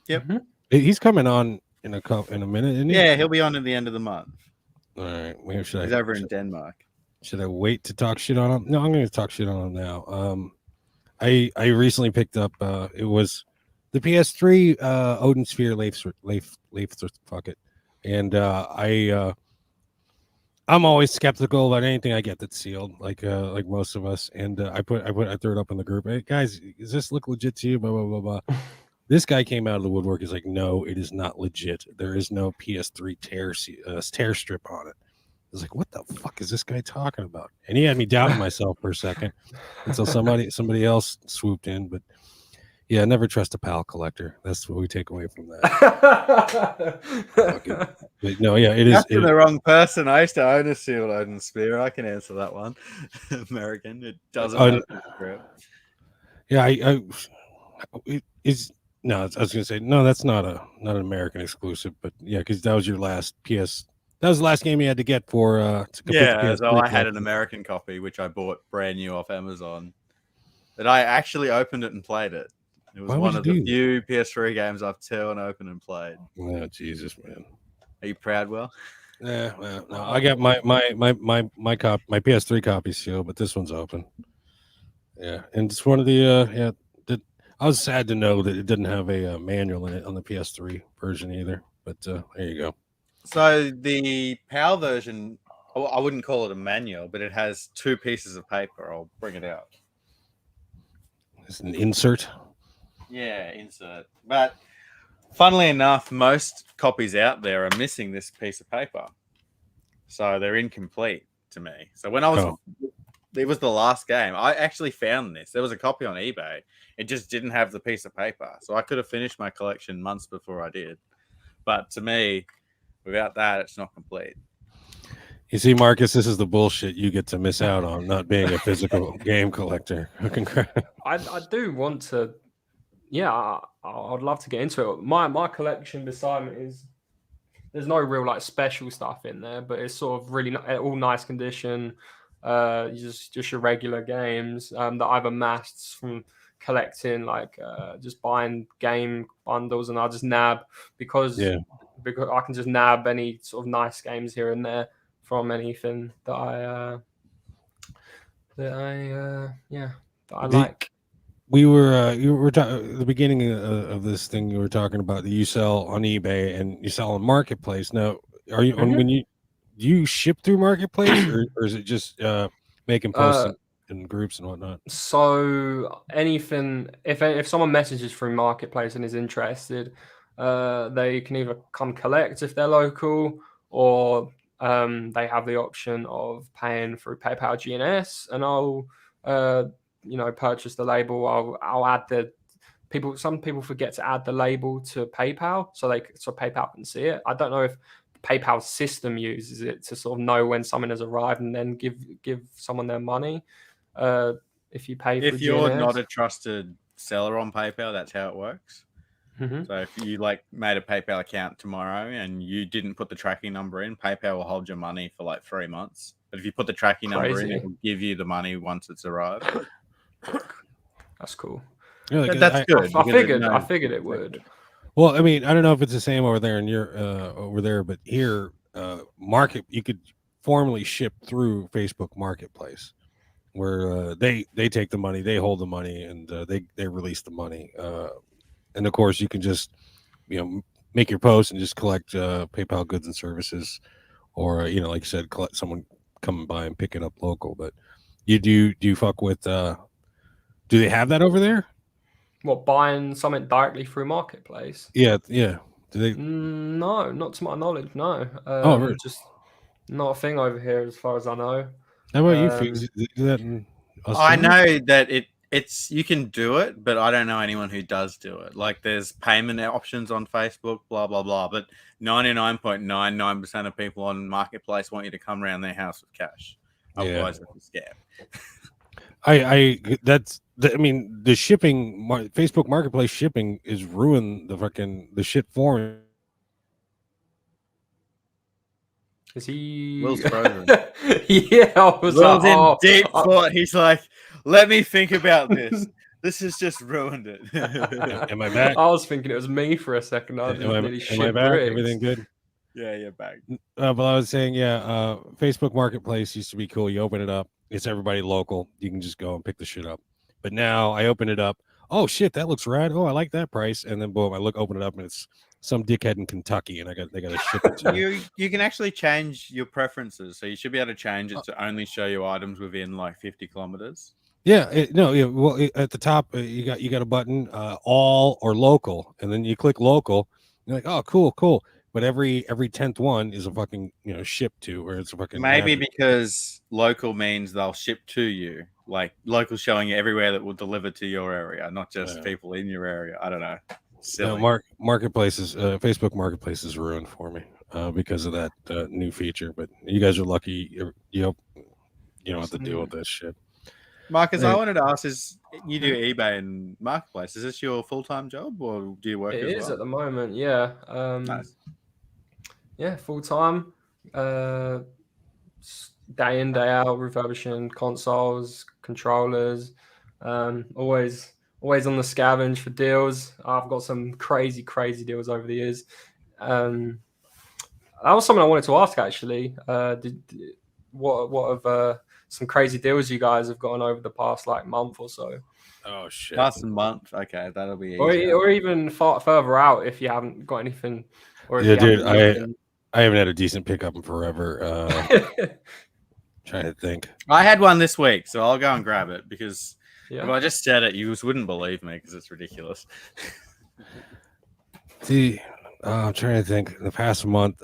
Yep. Mm-hmm. He's coming on in a minute, isn't he? Yeah, he'll be on at the end of the month. All right. He's over in Denmark. Should I wait to talk shit on him? No, I'm going to talk shit on him now. I recently picked up. It was the PS3 Odin Sphere Leif fuck it, and I'm always skeptical about anything I get that's sealed, like most of us. And I threw it up in the group. Hey guys, does this look legit to you? Blah blah blah blah. This guy came out of the woodwork. He's like, no, it is not legit. There is no PS3 tear strip on it. I was like, what the fuck is this guy talking about? And he had me doubting myself for a second until somebody else swooped in. But Yeah, never trust a PAL collector. That's what we take away from that. But no, yeah, it is. Asking the wrong person. I used to own a Sealed Odin Spear. I can answer that one. American. It doesn't work with the grip. Yeah, it is. No, I was going to say no. That's not an American exclusive, but yeah, because that was your last PS. That was the last game you had to get for to complete the PS3 so I had an American copy which I bought brand new off Amazon. That I actually opened it and played it. It was one of the few PS3 games I've turned open and played. Oh, Jesus, man! Are you proud, Will? Yeah, well, no, I got my PS3 copy sealed, but this one's open. Yeah, and it's one of the I was sad to know that it didn't have a manual in it on the PS3 version either. But there you go. So the PAL version, I wouldn't call it a manual, but it has 2 pieces of paper. I'll bring it out. It's an insert. Yeah, insert. But funnily enough, most copies out there are missing this piece of paper. So they're incomplete to me. So when I was, it was the last game, I actually found this. There was a copy on eBay. It just didn't have the piece of paper. So I could have finished my collection months before I did. But to me, without that, it's not complete. You see, Marcus, this is the bullshit you get to miss out on not being a physical game collector. I do want to, yeah, I'd love to get into it. My collection beside me is, there's no real like special stuff in there, but it's sort of really all nice condition. Just your regular games that I've amassed from collecting, like just buying game bundles, and I just nab because I can just nab any sort of nice games here and there from anything that I like. We were you were the beginning of this thing. You were talking about that you sell on eBay and you sell on Marketplace. Now, are you when do you ship through Marketplace or is it just making posts in groups and whatnot? So anything, if someone messages through Marketplace and is interested, they can either come collect if they're local, or they have the option of paying through PayPal GNS, and I'll purchase the label. I'll add the people. Some people forget to add the label to PayPal, so PayPal can see it. I don't know if PayPal's system uses it to sort of know when someone has arrived and then give someone their money. If you pay, if you're GNS. not a trusted seller on PayPal, that's how it works. So if you made a PayPal account tomorrow and you didn't put the tracking number in, PayPal will hold your money for like 3 months. But if you put the tracking number in, it will give you the money once it's arrived. That's cool. Really, that's good. I figured it would. Well, I mean, I don't know if it's the same over there in your over there, but here, you could formally ship through Facebook Marketplace, where they take the money, they hold the money, and they release the money. And of course, you can just make your post and just collect PayPal goods and services, or like you said, collect someone coming by and pick it up local. But do you fuck with? Do they have that over there? What, buying something directly through Marketplace? Yeah. Do they? No, not to my knowledge. No. Really? Just not a thing over here, as far as I know. How about you, Figsy? Do that in I know that it's you can do it, but I don't know anyone who does do it. Like, there's payment options on Facebook, blah blah blah. But 99.99% of people on Marketplace want you to come around their house with cash. Otherwise, it's a scam. I mean, the shipping, Facebook Marketplace shipping is ruined the shit for me. Is he? Will's frozen. Yeah, I was Will's in deep thought. He's like, let me think about this. This has just ruined it. Am I back? I was thinking it was me for a second. Am I back? Bricks. Everything good? Yeah, you're back. But I was saying, Facebook Marketplace used to be cool. You open it up, it's everybody local. You can just go and pick the shit up. But now I open it up. Oh shit, that looks rad. Oh, I like that price. And then boom, open it up, and it's some dickhead in Kentucky, and they got to ship it to you. You can actually change your preferences, so you should be able to change it to only show you items within like 50 kilometers. Yeah, well, at the top you got a button, all or local, and then you click local. You're like, oh, cool. but every 10th one is a fucking ship to, or it's a fucking maybe because local means they'll ship to you, like local showing you everywhere that will deliver to your area, not just people in your area. I don't know. Silly. No, marketplaces, Facebook Marketplace is ruined for me because of that new feature. But you guys are lucky. You don't have to deal with that shit. Marcus, I wanted to ask: is you do eBay and Marketplace? Is this your full-time job, or do you work as well? It is at the moment, yeah. Nice. Yeah, full time. Day in, day out, refurbishing consoles, controllers. Always on the scavenge for deals. I've got some crazy deals over the years. That was something I wanted to ask actually. What have some crazy deals you guys have gotten over the past month or so? Oh shit! Past a month, okay, that'll be easy. Or even further out if you haven't got anything. Or yeah, dude, I haven't had a decent pickup in forever. Trying to think. I had one this week, so I'll go and grab it because if I just said it, you just wouldn't believe me because it's ridiculous. See, I'm trying to think. The past month,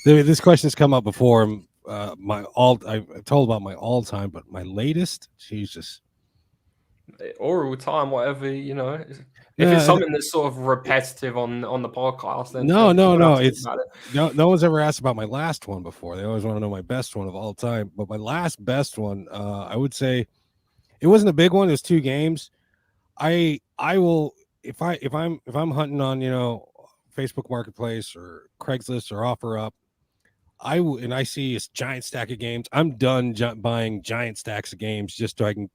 this question's come up before. I've told about my all-time, but my latest, Jesus. Or all time, whatever, if it's something that's sort of repetitive on the podcast, then no, it's no one's ever asked about my last one before. They always want to know my best one of all time. But my last best one, I would say, it wasn't a big one. It was 2 games. I will if I'm hunting on Facebook Marketplace or Craigslist or OfferUp, and I see a giant stack of games. I'm done buying giant stacks of games just so I can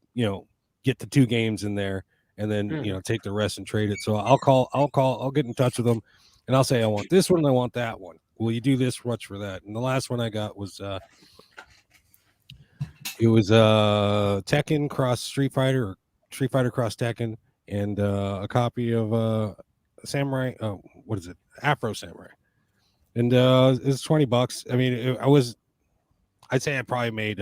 get the 2 games in there and then take the rest and trade it. So I'll get in touch with them and I'll say I want this one and I want that one. Will you do this much for that? And the last one I got was Tekken cross Street Fighter, or Street Fighter cross Tekken, and a copy of Samurai. What is it? Afro Samurai. And it's $20. I mean, I'd say I probably made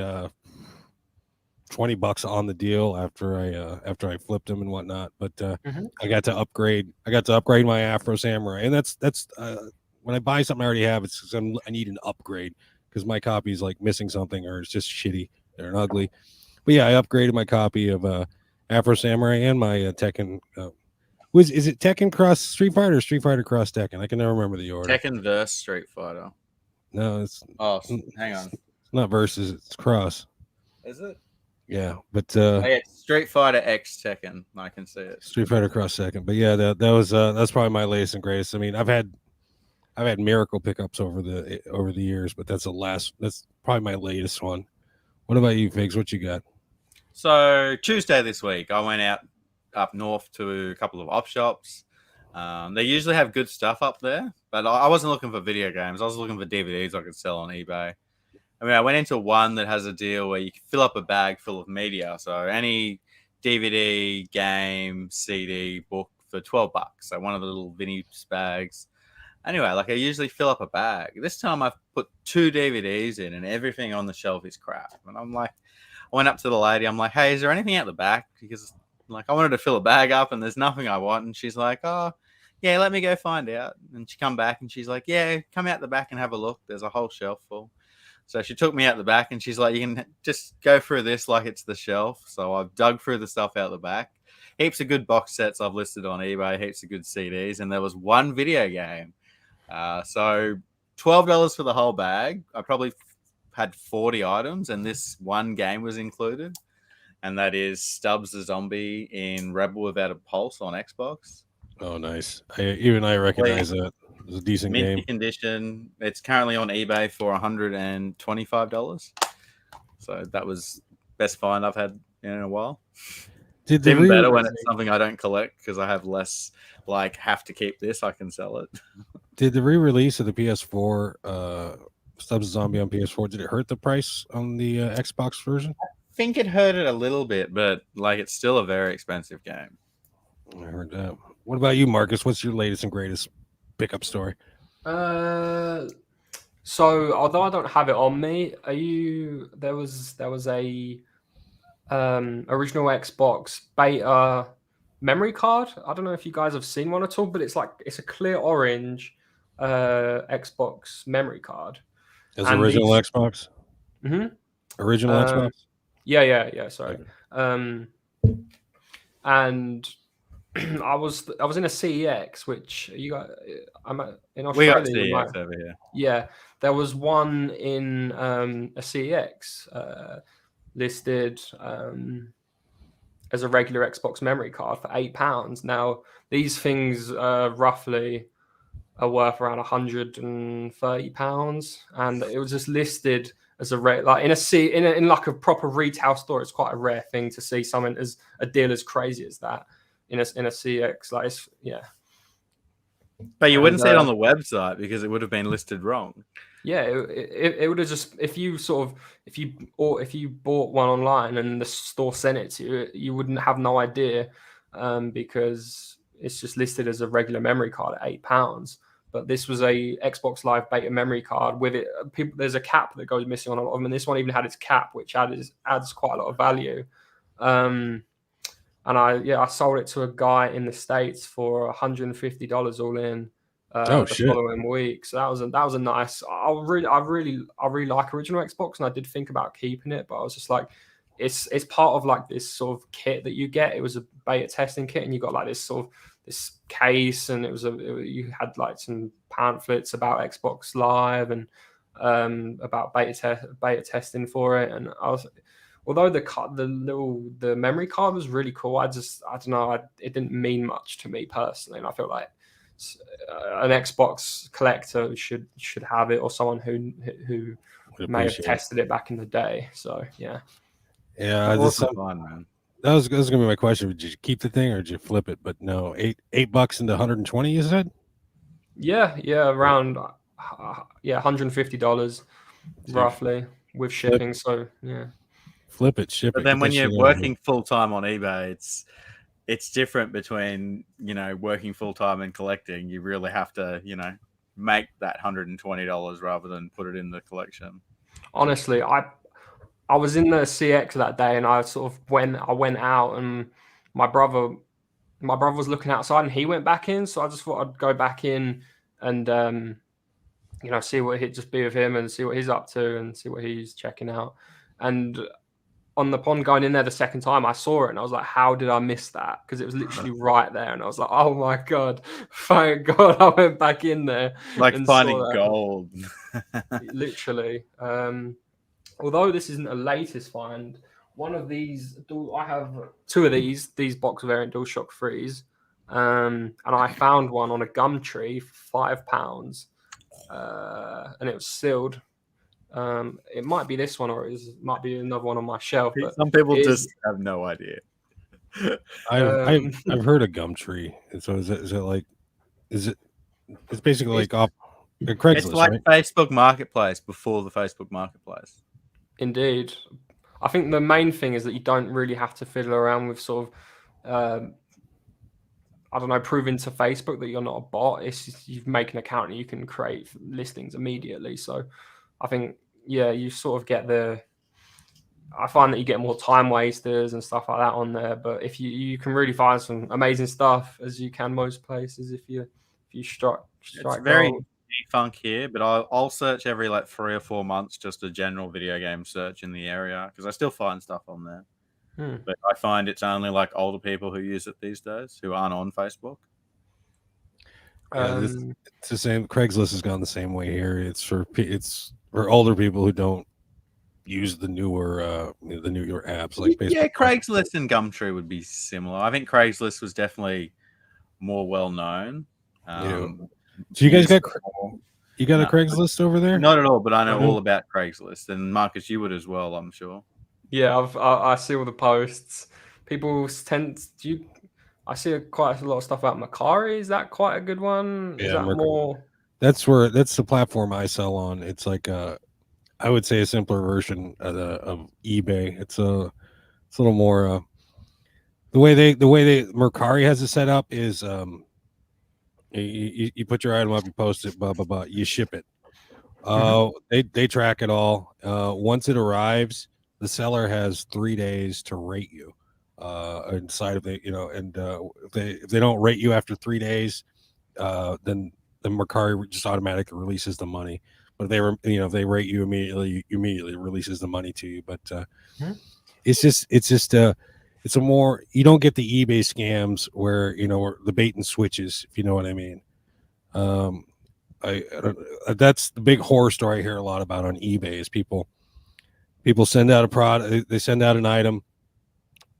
$20 on the deal after I flipped them and whatnot. But I got to upgrade my Afro Samurai, and that's when I buy something I already have, it's because I need an upgrade because my copy is missing something or it's just shitty or ugly. But yeah, I upgraded my copy of Afro Samurai and my Tekken. Is it Tekken cross Street Fighter or Street Fighter cross Tekken? I can never remember the order. Tekken versus Street Fighter. No, it's hang on. It's not versus, it's cross. Is it? Yeah, but Street Fighter X Tekken. I can see it. Street Fighter cross Tekken. But yeah, that was that's probably my latest and greatest. I mean, I've had miracle pickups over the years, but that's probably my latest one. What about you, Figs? What you got? So Tuesday this week, I went out up north to a couple of op shops. They usually have good stuff up there, but I wasn't looking for video games. I was looking for DVDs I could sell on eBay. I mean, I went into one that has a deal where you can fill up a bag full of media. So any DVD, game, CD, book for $12. So one of the little Vinnie bags. Anyway, I usually fill up a bag. This time I've put 2 DVDs in and everything on the shelf is crap. And I'm like, I went up to the lady. I'm like, hey, is there anything out the back? Because I wanted to fill a bag up and there's nothing I want. And she's like, oh, yeah, let me go find out. And she come back and she's like, yeah, come out the back and have a look. There's a whole shelf full. So she took me out the back and she's like, you can just go through this like it's the shelf. So I've dug through the stuff out the back. Heaps of good box sets I've listed on eBay, heaps of good CDs. And there was one video game. So $12 for the whole bag. I probably had 40 items and this one game was included. And that is Stubbs the Zombie in Rebel Without a Pulse on Xbox. Oh, nice. I recognize that. It was a decent game. Mint condition. It's currently on eBay for $125. So that was best find I've had in a while. It's even better when it's something I don't collect because I have less have to keep this. I can sell it. Did the re-release of the PS4 Stubbs the Zombie on PS4, did it hurt the price on the Xbox version? I think it hurt it a little bit, but it's still a very expensive game. I heard that. What about you, Marcus? What's your latest and greatest pickup story? So although I don't have it on me, there was a original Xbox beta memory card. I don't know if you guys have seen one at all, but it's a clear orange Xbox memory card. As original Xbox? Mm-hmm. Original Xbox? Yeah. Sorry. Okay. And I was in a CEX, which you got. I'm in Australia. We got CEX over here. Yeah, there was one in a CEX listed as a regular Xbox memory card for £8. Now these things roughly are worth around £130, and it was just listed as a like in like a proper retail store. It's quite a rare thing to see something as a deal as crazy as that in a CX. Like, but you wouldn't see it on the website because it would have been listed wrong. Yeah, it would have just, if you bought one online and the store sent it to you, you wouldn't have no idea, because it's just listed as a regular memory card at £8. But this was a Xbox Live beta memory card with it. There's a cap that goes missing on a lot of them, and this one even had its cap, which adds quite a lot of value. And I sold it to a guy in the States for $150 all in. Following week, so that was a nice. I really like original Xbox, and I did think about keeping it, but I was just like, it's part of like this sort of kit that you get. It was a beta testing kit, and you got like this sort of this case, and you had like some pamphlets about Xbox Live and about beta testing for it, and I was. Although the memory card was really cool, I don't know, it didn't mean much to me personally, and I feel like an Xbox collector should have it, or someone who may have tested it back in the day. So yeah, this is fun, man. That was gonna be my question. Did you keep the thing or did you flip it? But no, $8 into 120. You said? Yeah, around $150 roughly with shipping. So yeah, flip it, ship it. But then when you're working full time on eBay, it's different between, working full time and collecting. You really have to, make that $120 rather than put it in the collection. Honestly, I was in the CX that day, and I went out, and my brother was looking outside, and he went back in. So I just thought I'd go back in and see what he'd just be with him and see what he's up to and see what he's checking out. And upon going in there the second time, I saw it and I was like, how did I miss that? Because it was literally right there. And I was like, oh my God, thank God I went back in there. Like finding gold. Literally. Although this isn't a latest find, one of these, I have two of these box variant DualShock 3s. And I found one on a Gumtree for £5. And it was sealed. It might be this one, or it might be another one on my shelf. But some people just have no idea. I've heard of Gumtree, and so is it? It's basically like off Craigslist. It's like right? Facebook Marketplace before the Facebook Marketplace. Indeed, I think the main thing is that you don't really have to fiddle around with sort of. I don't know, proving to Facebook that you're not a bot. It's just, you make an account and you can create listings immediately. So I think, you sort of get I find that you get more time wasters and stuff like that on there. But if you can really find some amazing stuff, as you can most places, if you strike it's very funk here, but I'll search every 3 or 4 months, just a general video game search in the area, because I still find stuff on there. But I find it's only older people who use it these days, who aren't on Facebook. It's the same. Craigslist has gone the same way here. It's for older people who don't use the newer apps like Facebook. Yeah, Craigslist and Gumtree would be similar. I think Craigslist was definitely more well known. So you guys got a Craigslist over there? Not at all, but I know all about Craigslist, and Marcus, you would as well, I'm sure. Yeah, I see all the posts. People I see quite a lot of stuff about Macari. Is that quite a good one? Yeah, is that more? That's the platform I sell on. It's like I would say a simpler version of eBay. It's a little more the way Mercari has it set up is you put your item up, you post it, blah blah blah, you ship it. They track it all. Once it arrives, the seller has 3 days to rate you inside of it, and if they don't rate you after 3 days, then the Mercari just automatically releases the money. But if they were, if they rate you immediately releases the money to you. But it's a more, you don't get the eBay scams where where the bait and switches, if you know what I mean. I that's the big horror story I hear a lot about on eBay is people send out a product, they send out an item,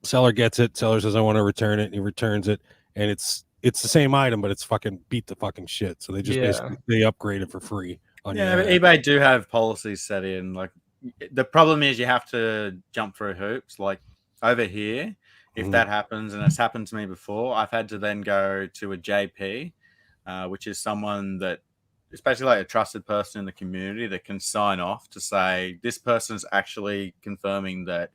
seller gets it, seller says I want to return it, and he returns it, and it's the same item, but it's fucking beat the fucking shit. So they just basically they upgrade it for free. But eBay do have policies set in. Like the problem is you have to jump through hoops. Like over here, if that happens, and it's happened to me before, I've had to then go to a JP, which is someone that is basically like a trusted person in the community that can sign off to say this person's actually confirming that,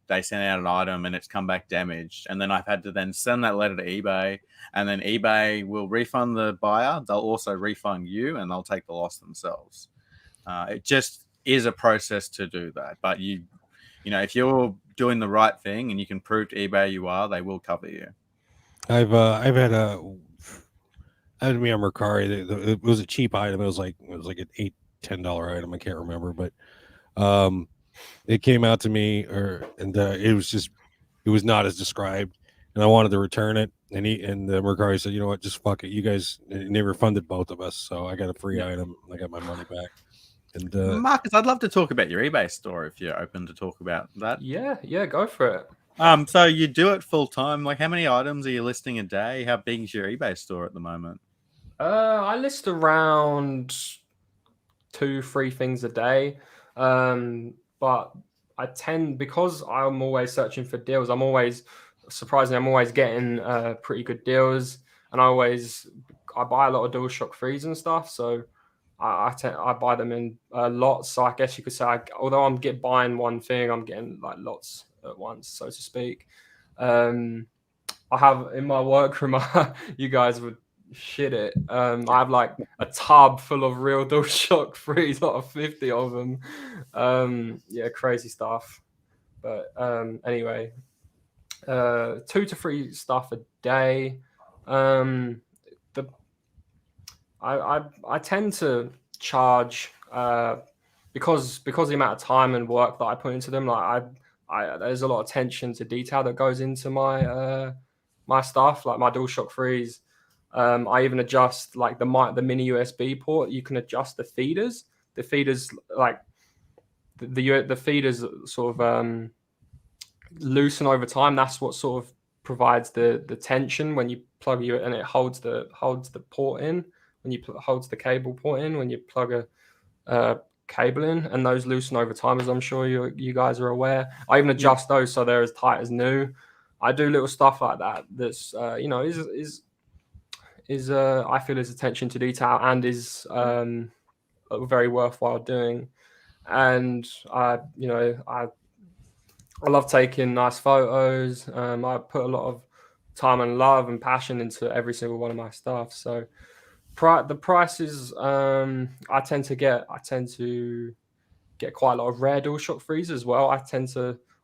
they sent out an item and it's come back damaged. And then I've had to then send that letter to eBay, and then eBay will refund the buyer. They'll also refund you, and they'll take the loss themselves. It just is a process to do that. But if you're doing the right thing and you can prove to eBay you are, they will cover you. I've had me on Mercari. It was a cheap item. It was like an $8-10 item. I can't remember, but it came out to me, and it was not as described, and I wanted to return it, and the Mercari said, you know what, just fuck it, you guys, and they refunded both of us, so I got a free item. I got my money back. And Marcus, I'd love to talk about your eBay store if you're open to talk about that. Yeah, go for it. So you do it full time. Like, how many items are you listing a day? How big is your eBay store at the moment? I list around 2-3 things a day. But I tend, because I'm always searching for deals, I'm always getting pretty good deals, and I buy a lot of DualShock 3s and stuff, so I buy them in lots. So I guess you could say, although I'm buying one thing, I'm getting like lots at once, so to speak. I have in my workroom, you guys would shit it. I have like a tub full of real DualShock 3s, lot of 50 of them. Crazy stuff. But anyway, 2 to 3 stuff a day. I tend to charge because the amount of time and work that I put into them. Like there's a lot of attention to detail that goes into my my stuff, like my DualShock 3s. I even adjust like the mini USB port. You can adjust the feeders. The feeders, like the feeders, sort of loosen over time. That's what sort of provides the tension when you plug and it holds the port in when you holds the cable port in when you plug a cable in, and those loosen over time, as I'm sure you guys are aware. I even adjust those so they're as tight as new. I do little stuff like that. That's is I feel is attention to detail and is very worthwhile doing. And I love taking nice photos. I put a lot of time and love and passion into every single one of my stuff. So the prices, I tend to get quite a lot of rare DualShock 3s as well.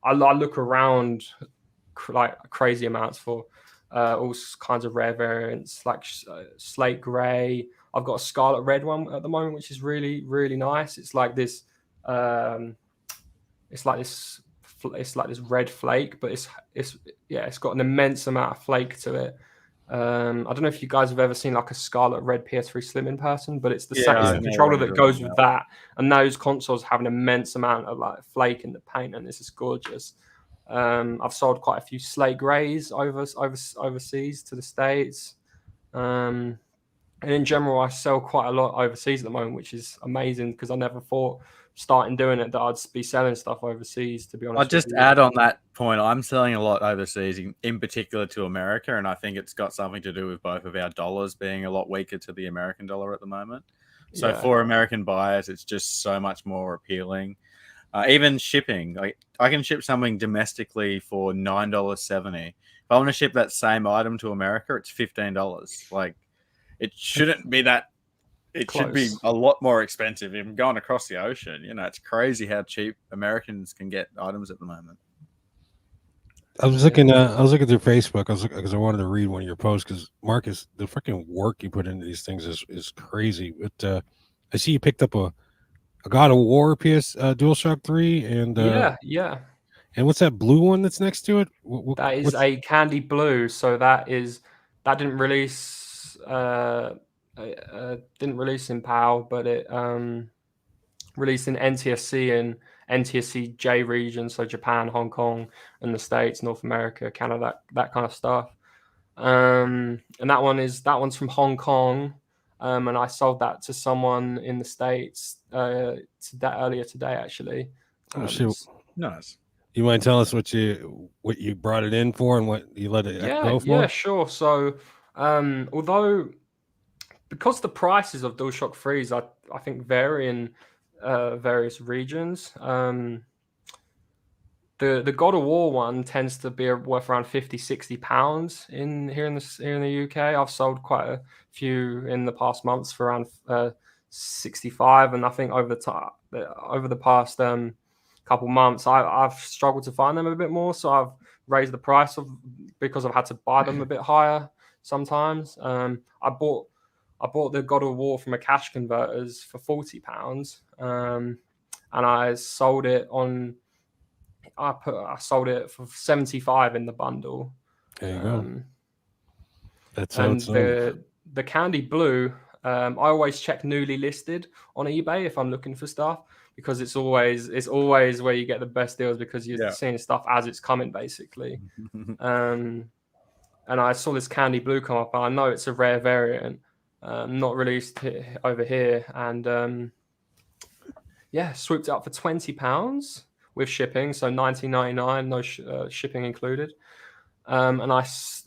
I look around like crazy amounts for all kinds of rare variants, like slate gray. I've got a scarlet red one at the moment, which is really, really nice. It's like this red flake, but it's got an immense amount of flake to it. I don't know if you guys have ever seen like a scarlet red PS3 Slim in person, but it's the same controller that goes with that, and those consoles have an immense amount of like flake in the paint, and this is gorgeous. I've sold quite a few slate grays overseas to the States, and in general I sell quite a lot overseas at the moment, which is amazing because I never thought starting doing it that I'd be selling stuff overseas, to be honest. I'll just add on that point, I'm selling a lot overseas, in particular to America, and I think it's got something to do with both of our dollars being a lot weaker to the American dollar at the moment. So for American buyers, it's just so much more appealing. Even shipping, like I can ship something domestically for $9.70. If I want to ship that same item to America, it's $15. Like, it shouldn't be that. It should be a lot more expensive. Even going across the ocean, it's crazy how cheap Americans can get items at the moment. I was looking through Facebook. Because I wanted to read one of your posts because Marcus, the freaking work you put into these things is crazy. But I see you picked up a God of War PS DualShock 3 and yeah. And what's that blue one that's next to it? That is a candy blue. So that didn't release didn't release in PAL, but it released in NTSC and NTSC J region, so Japan, Hong Kong, and the States, North America, Canada, that kind of stuff. And that one's from Hong Kong. And I sold that to someone in the States earlier today, actually. Nice. You mind telling us what you brought it in for and what you let it go for? Yeah, sure. So, although because the prices of DualShock 3s I think vary in various regions. The God of War one tends to be worth around £50-60 here in the UK. I've sold quite a few in the past months for around 65, and I think over the past couple months I've struggled to find them a bit more, so I've raised the price because I've had to buy them a bit higher sometimes. I bought the God of War from a cash converters for £40, and I sold it for 75 in the bundle. There you go. That's and the candy blue. I always check newly listed on eBay if I'm looking for stuff, because it's always where you get the best deals, because you're seeing stuff as it's coming, basically. And I saw this candy blue come up, and I know it's a rare variant, not released over here, and swooped it up for £20 with shipping, so $19.99, no shipping included. And it was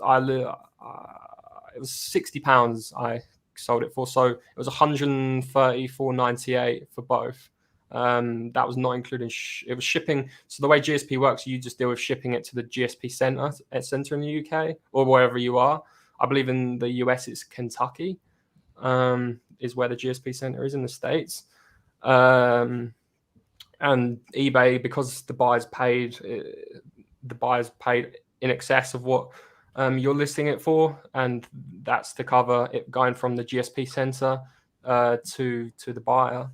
£60 I sold it for, so it was $134.98 for both. That was not including it was shipping. So the way GSP works, you just deal with shipping it to the GSP center in the UK or wherever you are. I believe in the US it's Kentucky, is where the GSP center is in the States. And eBay, because the buyer's paid in excess of what you're listing it for, and that's to cover it going from the GSP center to the buyer.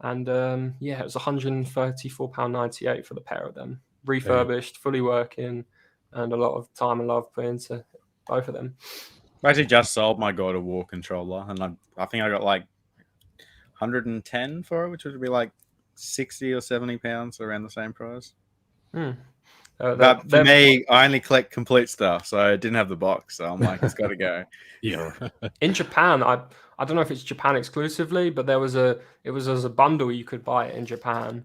And it was £134.98 for the pair of them, refurbished, fully working, and a lot of time and love put into both of them. I actually just sold my God of War controller, and I think I got like 110 for it, which would be like 60 or 70 pounds, around the same price. But for me, I only collect complete stuff, so I didn't have the box, so I'm like, it's got to go. Yeah. In Japan, I don't know if it's Japan exclusively, but it was as a bundle you could buy it in Japan.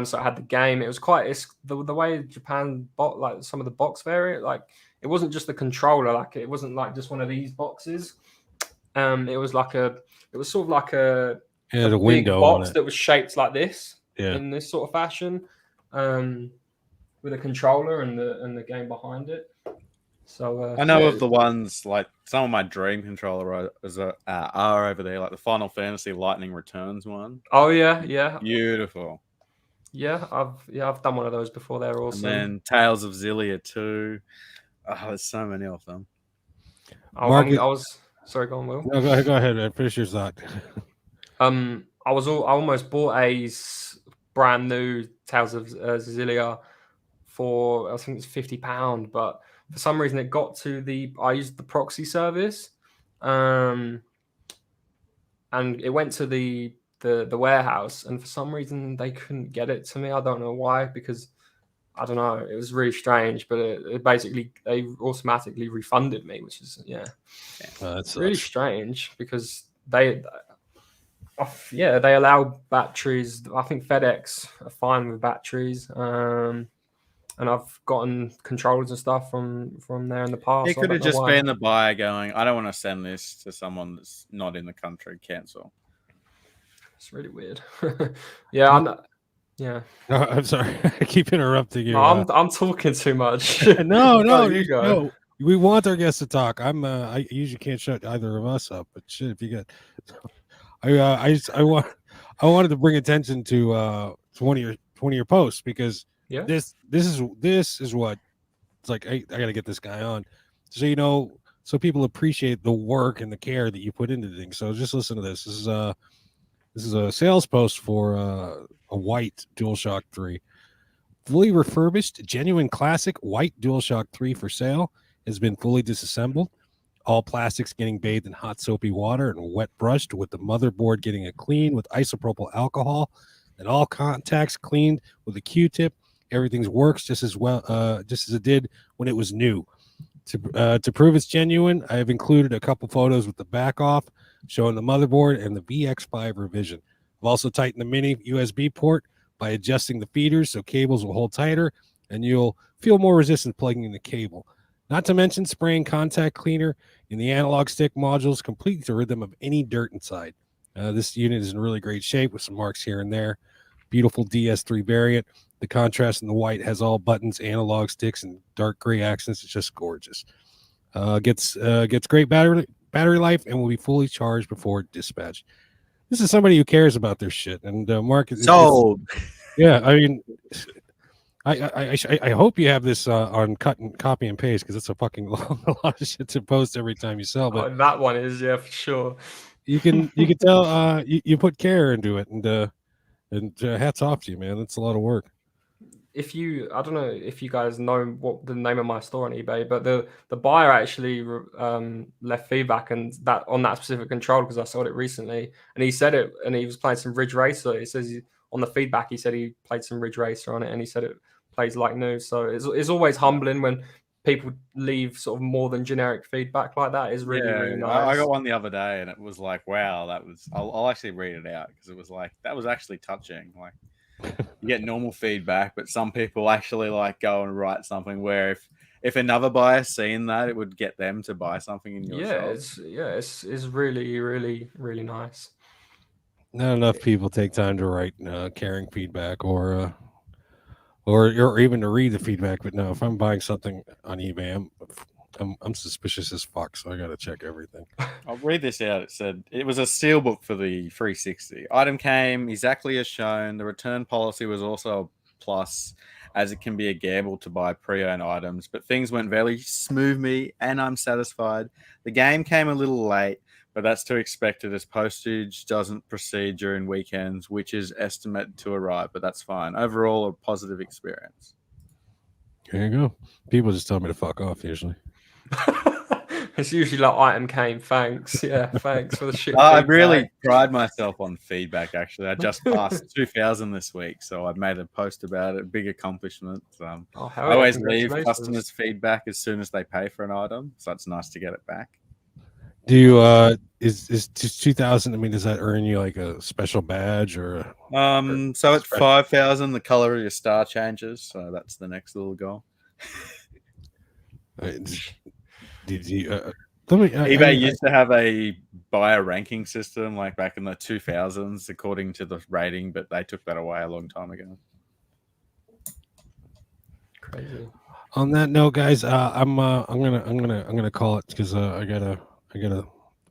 So it had the game. It was the way Japan bought like some of the box variant. Like it wasn't just the controller. Like it wasn't like just one of these boxes. It was sort of like a window box that was shaped like this, in this sort of fashion, with a controller and the game behind it. So I know of the ones, like some of my dream controller are over there, like the Final Fantasy Lightning Returns one. Oh yeah, beautiful. Yeah, I've done one of those before. They're awesome. And then Tales of Xillia 2. Oh, there's so many of them. Sorry, go on, Will. No, go ahead. Finish your thought. I almost bought a brand new Tales of Xillia for, I think it's £50, but for some reason it got to I used the proxy service, and it went to the warehouse, and for some reason they couldn't get it to me. I don't know why, because I don't know, it was really strange, but it basically they automatically refunded me, which is that's really strange, because they allow batteries. I think FedEx are fine with batteries, and I've gotten controllers and stuff from there in the past. It could have just been the buyer going, I don't want to send this to someone that's not in the country. Cancel. It's really weird. I'm sorry. I keep interrupting you. No, I'm talking too much. No, you go. No. We want our guests to talk. I usually can't shut either of us up, but shit, if you get, I wanted to bring attention to one of your posts, because this is what it's like, hey, I got to get this guy on. So, you know, so people appreciate the work and the care that you put into things. So just listen to this. This is a sales post for a white DualShock 3. Fully refurbished, genuine classic white DualShock 3 for sale has been fully disassembled. All plastics getting bathed in hot soapy water and wet brushed, with the motherboard getting a clean with isopropyl alcohol, and all contacts cleaned with a Q-tip. Everything works just as well, just as it did when it was new. To prove it's genuine, I have included a couple photos with the back off, showing the motherboard and the VX5 revision. I've also tightened the mini USB port by adjusting the feeders so cables will hold tighter, and you'll feel more resistant plugging in the cable. Not to mention spraying contact cleaner in the analog stick modules completely to rid them of any dirt inside. This unit is in really great shape with some marks here and there. Beautiful DS3 variant. The contrast in the white has all buttons, analog sticks, and dark gray accents. It's just gorgeous. Gets great battery life and will be fully charged before dispatch. This is somebody who cares about their shit. And Mark, sold. Yeah, I mean, I hope you have this on cut and copy and paste, because it's a fucking a lot of shit to post every time you sell. But that one is, yeah, for sure. You can tell you put care into it, and hats off to you, man. That's a lot of work. If you, I don't know if you guys know what the name of my store on eBay, but the buyer actually left feedback and that on that specific controller, because I sold it recently, and he said it, and he was playing some Ridge Racer. It says on the feedback, he said he played some Ridge Racer on it, and he said it plays like new. So it's always humbling when people leave sort of more than generic feedback like that. Is really really nice. I got one the other day, and it was like, wow, that was. I'll actually read it out, because it was like, that was actually touching. Like, you get normal feedback, but some people actually like go and write something where if another buyer seen that, it would get them to buy something in your shop. It's really really really nice. Not enough people take time to write caring feedback or even to read the feedback. But no, if I'm buying something on eBay, I'm suspicious as fuck, so I got to check everything. I'll read this out. It said it was a steelbook for the 360. Item came exactly as shown. The return policy was also a plus, as it can be a gamble to buy pre-owned items, but things went very smoothly and I'm satisfied. The game came a little late, but that's to expect it, as postage doesn't proceed during weekends, which is estimated to arrive, but that's fine. Overall, a positive experience. There you go. People just tell me to fuck off usually. It's usually like, item came, thanks. Yeah, thanks for the shit. I really pride myself on feedback, actually. I just passed 2,000 this week, so I've made a post about it. Big accomplishment. I always leave customers feedback as soon as they pay for an item, so it's nice to get it back. Do you is 2,000? I mean, does that earn you like a special badge or? So it's 5,000. The color of your star changes, so that's the next little goal. Did you? eBay used to have a buyer ranking system, like back in the 2000s, according to the rating, but they took that away a long time ago. Crazy. On that note, guys, I'm gonna call it, because I got a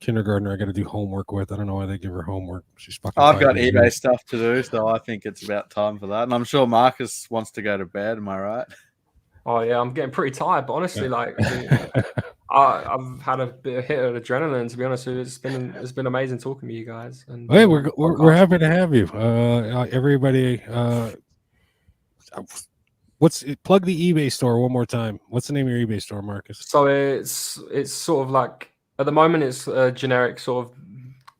kindergartner I got to do homework with. I don't know why they give her homework. She's fucking. I've got eBay stuff to do, so I think it's about time for that. And I'm sure Marcus wants to go to bed. Am I right? Oh yeah, I'm getting pretty tired, but honestly, like I've had a bit of hit of adrenaline, to be honest with you. It's been amazing talking to you guys. And hey, we're happy to have you. Everybody, plug the eBay store one more time. What's the name of your eBay store, Marcus? So it's sort of like, at the moment it's a generic sort of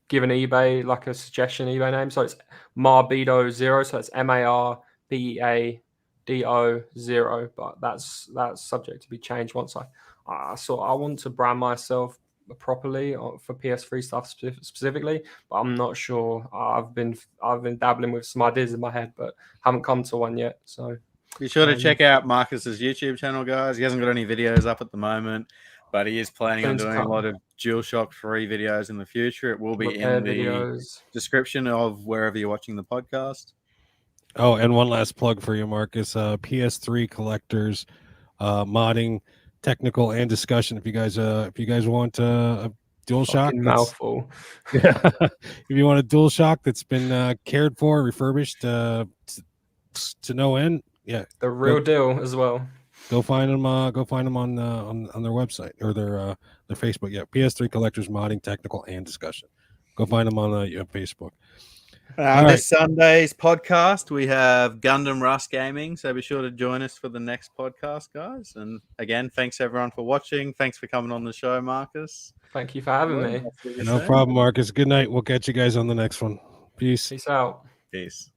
given eBay like a suggestion eBay name. So it's Marbeado 0. So it's MARBEADO 0. But that's subject to be changed once I want to brand myself properly for PS3 stuff specifically, but I'm not sure. I've been dabbling with some ideas in my head, but haven't come to one yet. So be sure to check out Marcus's YouTube channel, guys. He hasn't got any videos up at the moment, but he is planning on doing a lot of DualShock 3 videos in the future. It will be in the description of wherever you're watching the podcast. Oh, and one last plug for you, Marcus. PS3 collectors, modding, technical, and discussion. If you guys want a DualShock, mouthful. Yeah. If you want a DualShock that's been cared for, refurbished to no end, yeah, the real deal as well. Go find them. Go find them on their website or their Facebook. Yeah, PS3 Collectors Modding Technical and Discussion. Go find them on Facebook. This Sunday's podcast, we have Gundam Rust Gaming, so be sure to join us for the next podcast, guys. And again, thanks everyone for watching. Thanks for coming on the show, Marcus. Thank you for having me. No problem, Marcus. Good night. We'll catch you guys on the next one. Peace. Peace out. Peace.